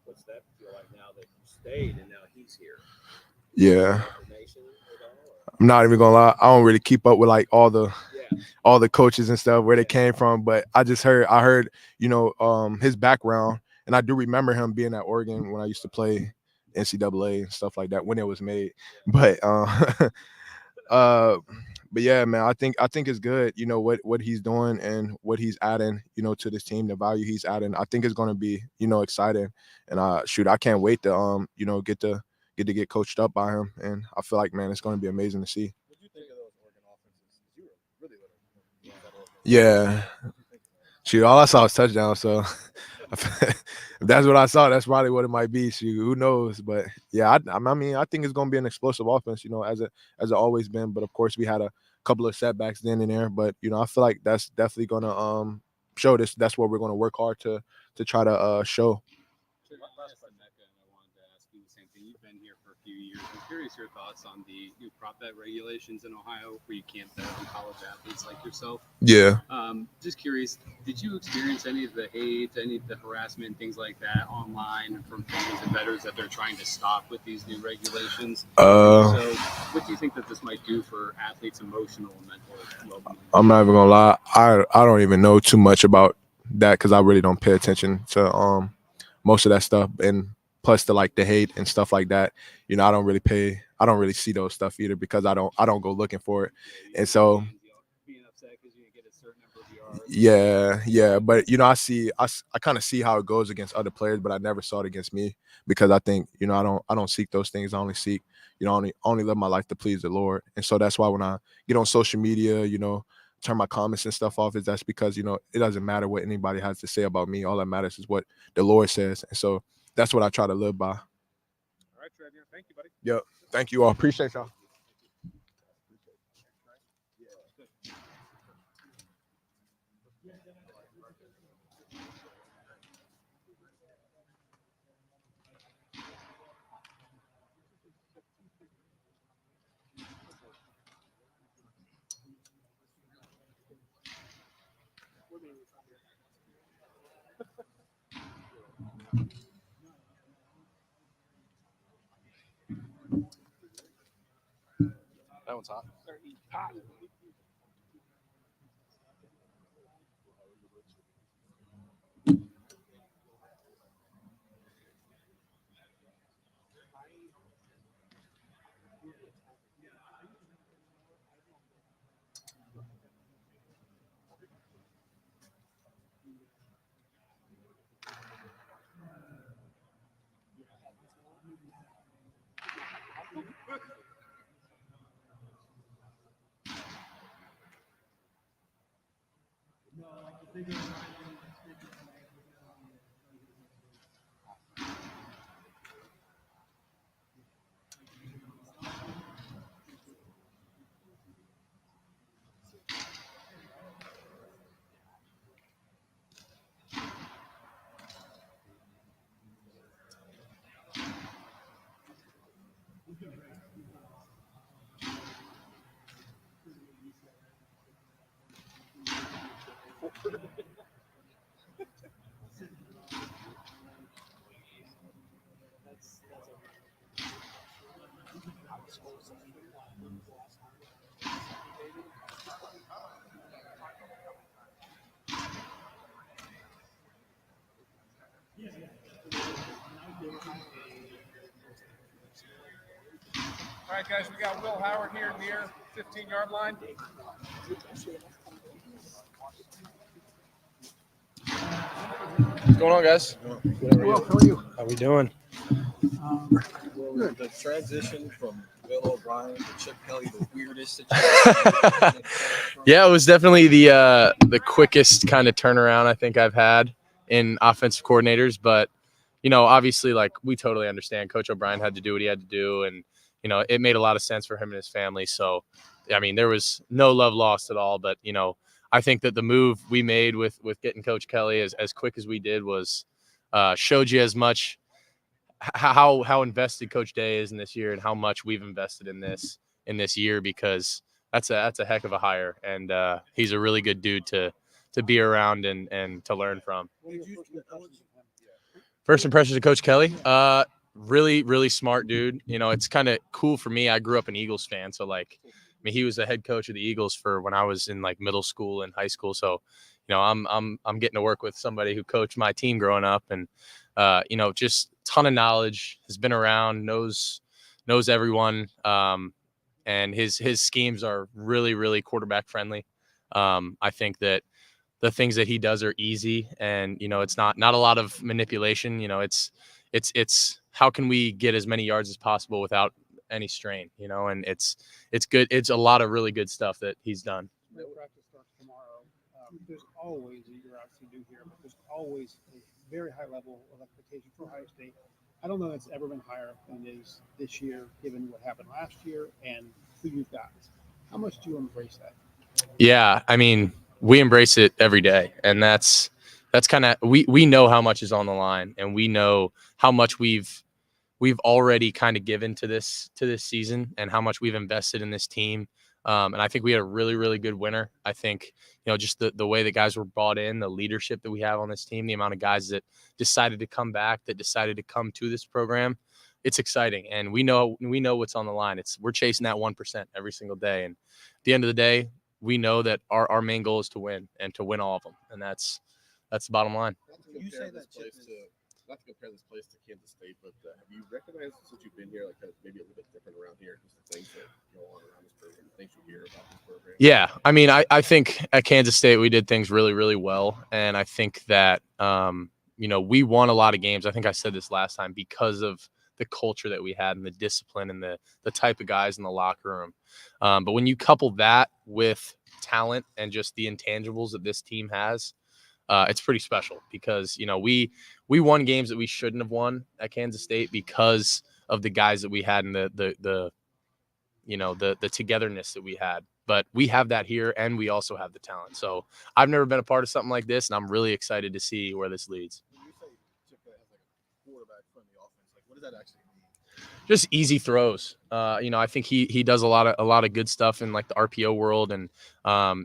What's that feel like now that you stayed and now he's here? Yeah. I'm not even gonna lie. I don't really keep up with like all the coaches and stuff where they came from, but I heard his background, and I do remember him being at Oregon when I used to play NCAA and stuff like that when it was made. But but yeah, man, I think it's good. What he's doing and what he's adding, to this team, the value he's adding. I think it's going to be, exciting. And I can't wait to get coached up by him. And I feel like, man, it's going to be amazing to see. What do you think of those Oregon offenses? You were really little. Yeah. Shoot, all I saw was touchdown. So if that's what I saw, that's probably what it might be. Shoot, who knows? But yeah, I think it's going to be an explosive offense, as it always been. But of course, we had a couple of setbacks then and there. But I feel like that's definitely going to show this. That's what we're going to work hard to try to show. Last question, Mecca, and I wanted to ask you the same thing. You've been here for a few years. I'm curious your thoughts on the new prop bet regulations in Ohio, where you can't bet on college athletes like yourself. Yeah. Just curious, did you experience any of the hate, any of the harassment, things like that online from fans and bettors that they're trying to stop with these new regulations? So what do you think that this might do for athletes' emotional and mental well-being? I'm not even gonna lie. I don't even know too much about that because I really don't pay attention to most of that stuff, and plus the hate and stuff like that. I don't really see those stuff either because I don't go looking for it. And so yeah, but I kind of see how it goes against other players, but I never saw it against me because I think I don't seek those things. I only seek only live my life to please the Lord. And so that's why when I get on social media, turn my comments and stuff off, that's because it doesn't matter what anybody has to say about me. All that matters is what the Lord says. And so that's what I try to live by. All right, Trevor. Thank you, buddy. Yep. Thank you all. Appreciate y'all. That one's hot. Hot. All right, guys, we got Will Howard here near 15-yard line. What's going on, guys? Will, how are you? How we doing? The transition from Bill O'Brien to Chip Kelly, the weirdest situation. Yeah, it was definitely the quickest kind of turnaround I think I've had in offensive coordinators. But, obviously, we totally understand. Coach O'Brien had to do what he had to do, and, it made a lot of sense for him and his family. So, I mean, there was no love lost at all. But, I think that the move we made with getting Coach Kelly as quick as we did was showed you as much how invested Coach Day is in this year and how much we've invested in this year, because that's a heck of a hire, and he's a really good dude to be around and to learn from. First impressions of Coach Kelly, really, really smart dude. You know, it's kind of cool for me. I grew up an Eagles fan, so like, I mean, he was the head coach of the Eagles for when I was in like middle school and high school. So, you know, I'm getting to work with somebody who coached my team growing up, and you know, just ton of knowledge, has been around, knows everyone, and his schemes are really, really quarterback friendly. I think that the things that he does are easy, and you know, it's not a lot of manipulation. You know, it's how can we get as many yards as possible without any strain, you know, and it's good. It's a lot of really good stuff that he's done. Practice starts tomorrow. There's always, you're obviously new here, but there's always a very high level of expectation for Ohio State. I don't know that's ever been higher than it is this year, given what happened last year and who you've got. How much do you embrace that? Yeah, I mean, we embrace it every day, and that's kind of, we know how much is on the line, and we know how much we've already kind of given to this season, and how much we've invested in this team. And I think we had a really, really good winter. I think, you know, just the way the guys were brought in, the leadership that we have on this team, the amount of guys that decided to come back, that decided to come to this program, it's exciting. And we know what's on the line. We're chasing that 1% every single day. And at the end of the day, we know that our main goal is to win, and to win all of them. And that's the bottom line. You say that not to compare this place to Kansas State, but have you recognized since you've been here, like maybe a little bit different around here, just the things that go on around this program, the things you hear about this program? Yeah, I mean, I think at Kansas State we did things really, really well, and I think that you know, we won a lot of games. I think I said this last time, because of the culture that we had and the discipline and the type of guys in the locker room. But when you couple that with talent and just the intangibles that this team has, it's pretty special, because, you know, we won games that we shouldn't have won at Kansas State because of the guys that we had and the you know, the togetherness that we had. But we have that here, and we also have the talent. So I've never been a part of something like this, and I'm really excited to see where this leads. When you say Chick-fil-A has like a quarterback-friendly offense, like what does that actually mean? Just easy throws. You know, I think he does a lot of good stuff in like the RPO world, and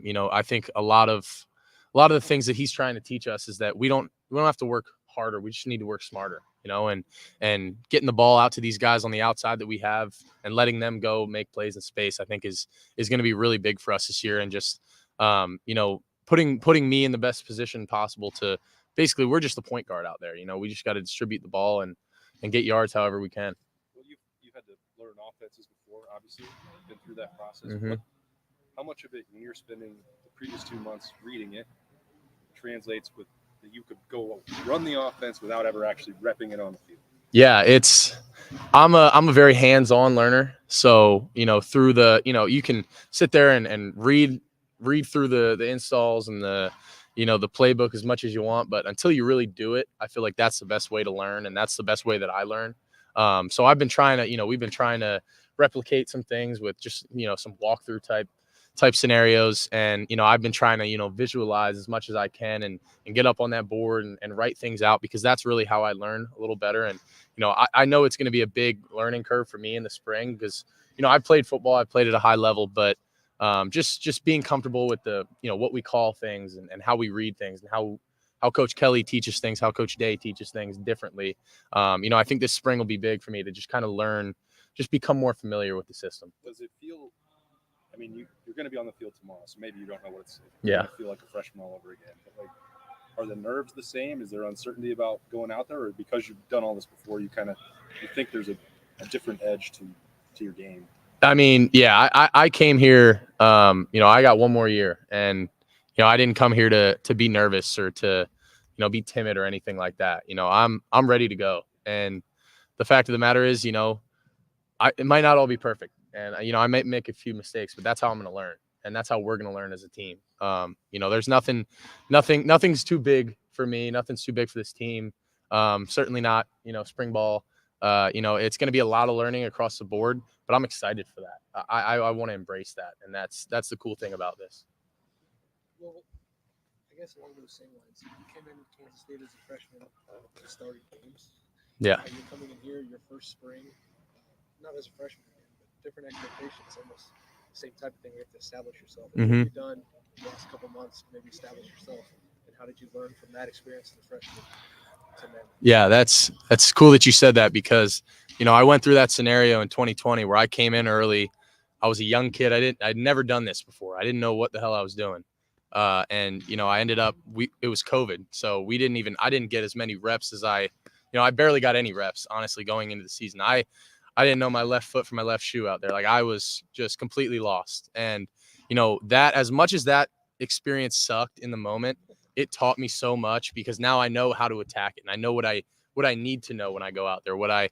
you know, I think a lot of the things that he's trying to teach us is that we don't have to work harder. We just need to work smarter, you know, and getting the ball out to these guys on the outside that we have and letting them go make plays in space, I think is going to be really big for us this year. And just, you know, putting me in the best position possible to basically, we're just the point guard out there. You know, we just got to distribute the ball and get yards however we can. Well, you've had to learn offenses before, obviously, been through that process. Mm-hmm. How much of it, when you're spending the previous 2 months reading it, translates with that you could go run the offense without ever actually repping it on the field? Yeah, I'm a very hands-on learner. So, you know, through you can sit there and read through the installs and the playbook as much as you want, but until you really do it, I feel like that's the best way to learn, and that's the best way that I learn. So we've been trying to replicate some things with just, you know, some walkthrough type scenarios. And, you know, I've been trying to, you know, visualize as much as I can and get up on that board and write things out, because that's really how I learn a little better. And, you know, I know it's going to be a big learning curve for me in the spring, because, you know, I played football, I played at a high level, but just being comfortable with the, you know, what we call things and how we read things and how Coach Kelly teaches things, how Coach Day teaches things differently. You know, I think this spring will be big for me to just kind of learn, just become more familiar with the system. Does it feel, I mean, you're going to be on the field tomorrow, so maybe you don't know what it's Yeah. going to feel like a freshman all over again. But like, are the nerves the same? Is there uncertainty about going out there, or because you've done all this before, you think there's a different edge to your game? I mean, yeah, I came here, you know, I got one more year, and, you know, I didn't come here to be nervous or to, you know, be timid or anything like that. You know, I'm ready to go. And the fact of the matter is, you know, it might not all be perfect. And, you know, I might make a few mistakes, but that's how I'm going to learn. And that's how we're going to learn as a team. You know, there's nothing's too big for me. Nothing's too big for this team. Certainly not, you know, spring ball. You know, it's going to be a lot of learning across the board, but I'm excited for that. I want to embrace that. And that's the cool thing about this. Well, I guess along those same lines, you came in Kansas State as a freshman, started games. Yeah. You're coming in here, your first spring, not as a freshman again, but different expectations, almost the same type of thing. You have to establish yourself. And what have you done the last couple months to maybe establish yourself? And how did you learn from that experience as a freshman to then? Yeah, that's cool that you said that because, you know, I went through that scenario in 2020 where I came in early. I was a young kid. I'd never done this before. I didn't know what the hell I was doing. And, you know, I ended up, it was COVID. So I didn't get as many reps as I barely got any reps, honestly, going into the season. I didn't know my left foot from my left shoe out there. Like I was just completely lost. And, you know, that as much as that experience sucked in the moment, it taught me so much because now I know how to attack it. And I know what I need to know when I go out there, what I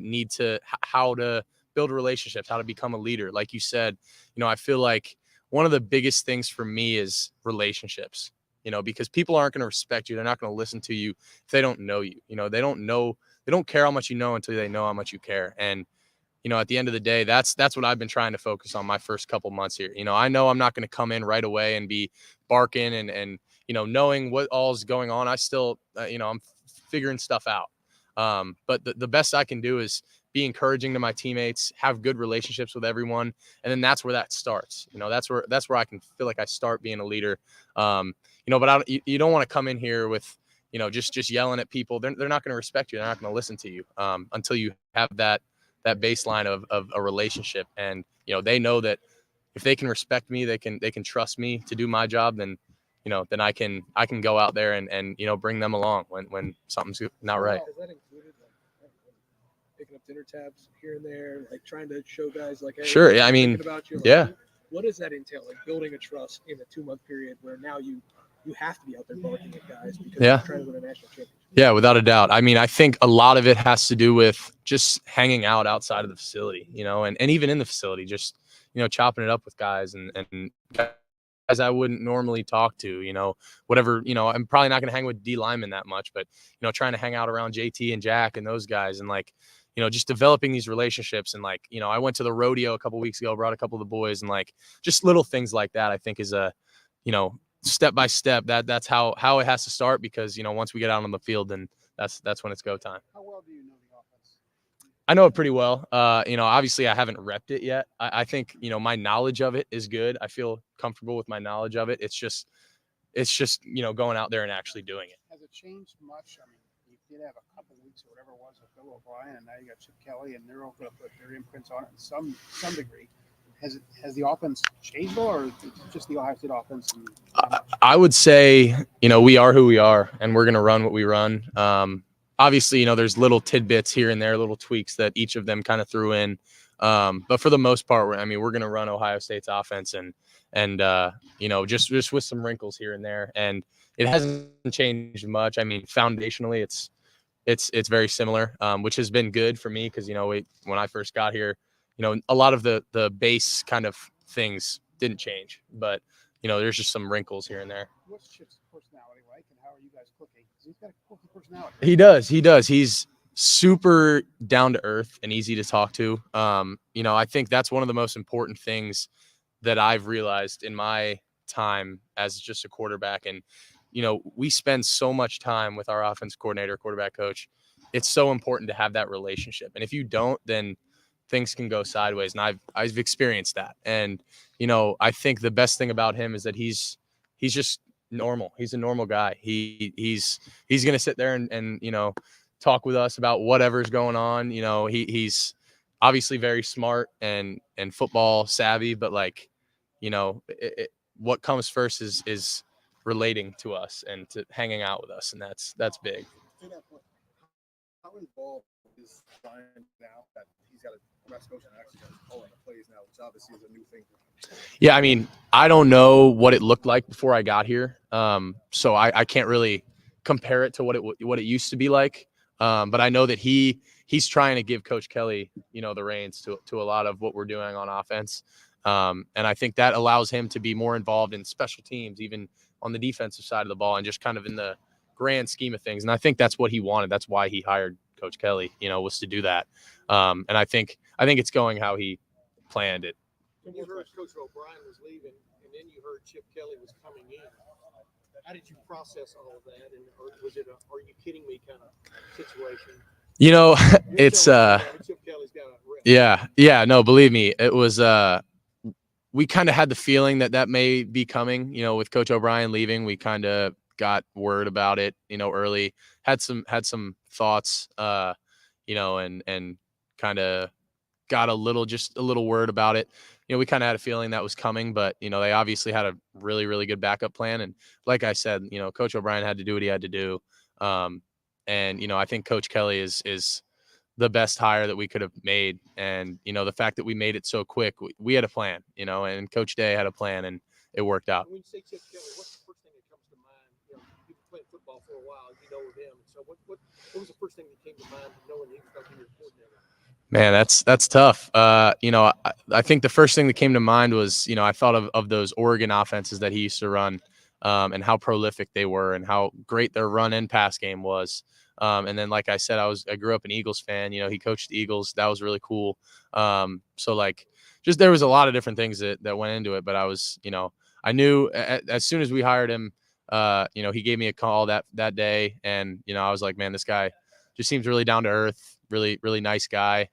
need to, how to build relationships, how to become a leader. Like you said, you know, I feel like one of the biggest things for me is relationships, you know, because people aren't going to respect you. They're not going to listen to you if they don't know you. You know, they don't care how much you know until they know how much you care. And, you know, at the end of the day, that's what I've been trying to focus on my first couple months here. You know, I know I'm not going to come in right away and be barking and, you know, knowing what all is going on. I still, you know, I'm figuring stuff out. But the best I can do is be encouraging to my teammates, have good relationships with everyone. And then that's where that starts. You know, that's where I can feel like I start being a leader. You know, but you don't want to come in here with, you know, just yelling at people. They're not going to respect you. They're not going to listen to you until you have that baseline of a relationship. And, you know, they know that if they can respect me, they can trust me to do my job, then, you know, then I can go out there and, you know, bring them along when something's not right. Has that included like picking up dinner tabs here and there, like trying to show guys like, hey, Sure. Yeah. I I'm mean, thinking about you. Like, yeah. What does that entail? Like building a trust in a 2-month period where now you have to be out there barking at guys because you're trying to win a national championship. Yeah, without a doubt. I mean, I think a lot of it has to do with just hanging out outside of the facility, you know, and even in the facility, just, you know, chopping it up with guys and guys I wouldn't normally talk to, you know, whatever, you know, I'm probably not going to hang with D linemen that much, but, you know, trying to hang out around JT and Jack and those guys and like, you know, just developing these relationships. And like, you know, I went to the rodeo a couple weeks ago, brought a couple of the boys and like just little things like that, I think is a, you know, step by step that's how it has to start because, you know, once we get out on the field, then that's when it's go time. How well do you know the offense? I know it pretty well. You know, obviously I haven't repped it yet. I think, you know, my knowledge of it is good. I feel comfortable with my knowledge of it. It's just, you know, going out there and actually doing it. Has it changed much? I mean, you did have a couple weeks or whatever it was with Bill O'Brien, and now you got Chip Kelly, and they're all going to put their imprints on it in some degree. Has the offense changed or just the Ohio State offense? I would say, you know, we are who we are, and we're going to run what we run. Obviously, you know, there's little tidbits here and there, little tweaks that each of them kind of threw in. But for the most part, we're going to run Ohio State's offense and you know, just with some wrinkles here and there. And it hasn't changed much. I mean, foundationally, it's very similar, which has been good for me because, you know, when I first got here, you know, a lot of the base kind of things didn't change, but, you know, there's just some wrinkles here and there. What's Chip's personality like, and how are you guys clicking? Because he's got a cool personality. He does. He's super down to earth and easy to talk to. You know, I think that's one of the most important things that I've realized in my time as just a quarterback. And, you know, we spend so much time with our offense coordinator, quarterback coach. It's so important to have that relationship. And if you don't, then things can go sideways. And I've experienced that. And, you know, I think the best thing about him is that he's just normal. He's a normal guy. He's going to sit there and, you know, talk with us about whatever's going on. You know, he's obviously very smart and football savvy, but like, you know, what comes first is relating to us and to hanging out with us. And that's big. To that point, how involved is Brian now that he's got a West Coast and actually got calling the plays now, which obviously is a new thing for him? Yeah, I mean, I don't know what it looked like before I got here, so I can't really compare it to what it used to be like. But I know that he's trying to give Coach Kelly, you know, the reins to a lot of what we're doing on offense, and I think that allows him to be more involved in special teams, even on the defensive side of the ball, and just kind of in the grand scheme of things. And I think that's what he wanted. That's why he hired Coach Kelly, you know, was to do that. And I think it's going how he planned it. When you heard Coach O'Brien was leaving, and then you heard Chip Kelly was coming in, how did you process all of that? And or was it a "are you kidding me" kind of situation? You know, You're it's telling me Chip Kelly's got a rep. yeah, no, believe me, it was we kind of had the feeling that that may be coming, you know, with Coach O'Brien leaving. We kind of got word about it, you know, early, had some thoughts, you know, and kind of got just a little word about it. You know, we kind of had a feeling that was coming, but, you know, they obviously had a really, really good backup plan. And like I said, you know, Coach O'Brien had to do what he had to do. And, you know, I think Coach Kelly is the best hire that we could have made. And, you know, the fact that we made it so quick, we had a plan, you know, and Coach Day had a plan, and it worked out. When you say Chip Kelly, what's the first thing that comes to mind? You know, you've played football for a while, you know of him. So what was the first thing that came to mind knowing he was going to be your coordinator? Man, that's tough. You know, I think the first thing that came to mind was, you know, I thought of those Oregon offenses that he used to run, and how prolific they were and how great their run and pass game was. And then, like I said, I grew up an Eagles fan. You know, he coached the Eagles. That was really cool. So like, just there was a lot of different things that went into it. But I was, you know, I knew as soon as we hired him, you know, he gave me a call that day, and you know, I was like, man, this guy just seems really down to earth, really, really nice guy.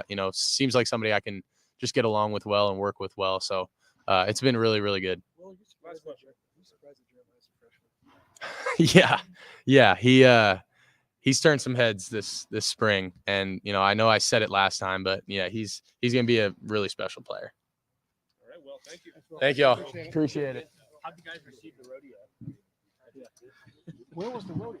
You know, seems like somebody I can just get along with well and work with well. So it's been really, really good. Well, you're surprised that you're freshman. Yeah. He's turned some heads this spring, and you know, I know I said it last time, but yeah, he's gonna be a really special player. All right, well, thank you. Thank y'all. Appreciate it. How did you guys receive the rodeo? Where was the rodeo?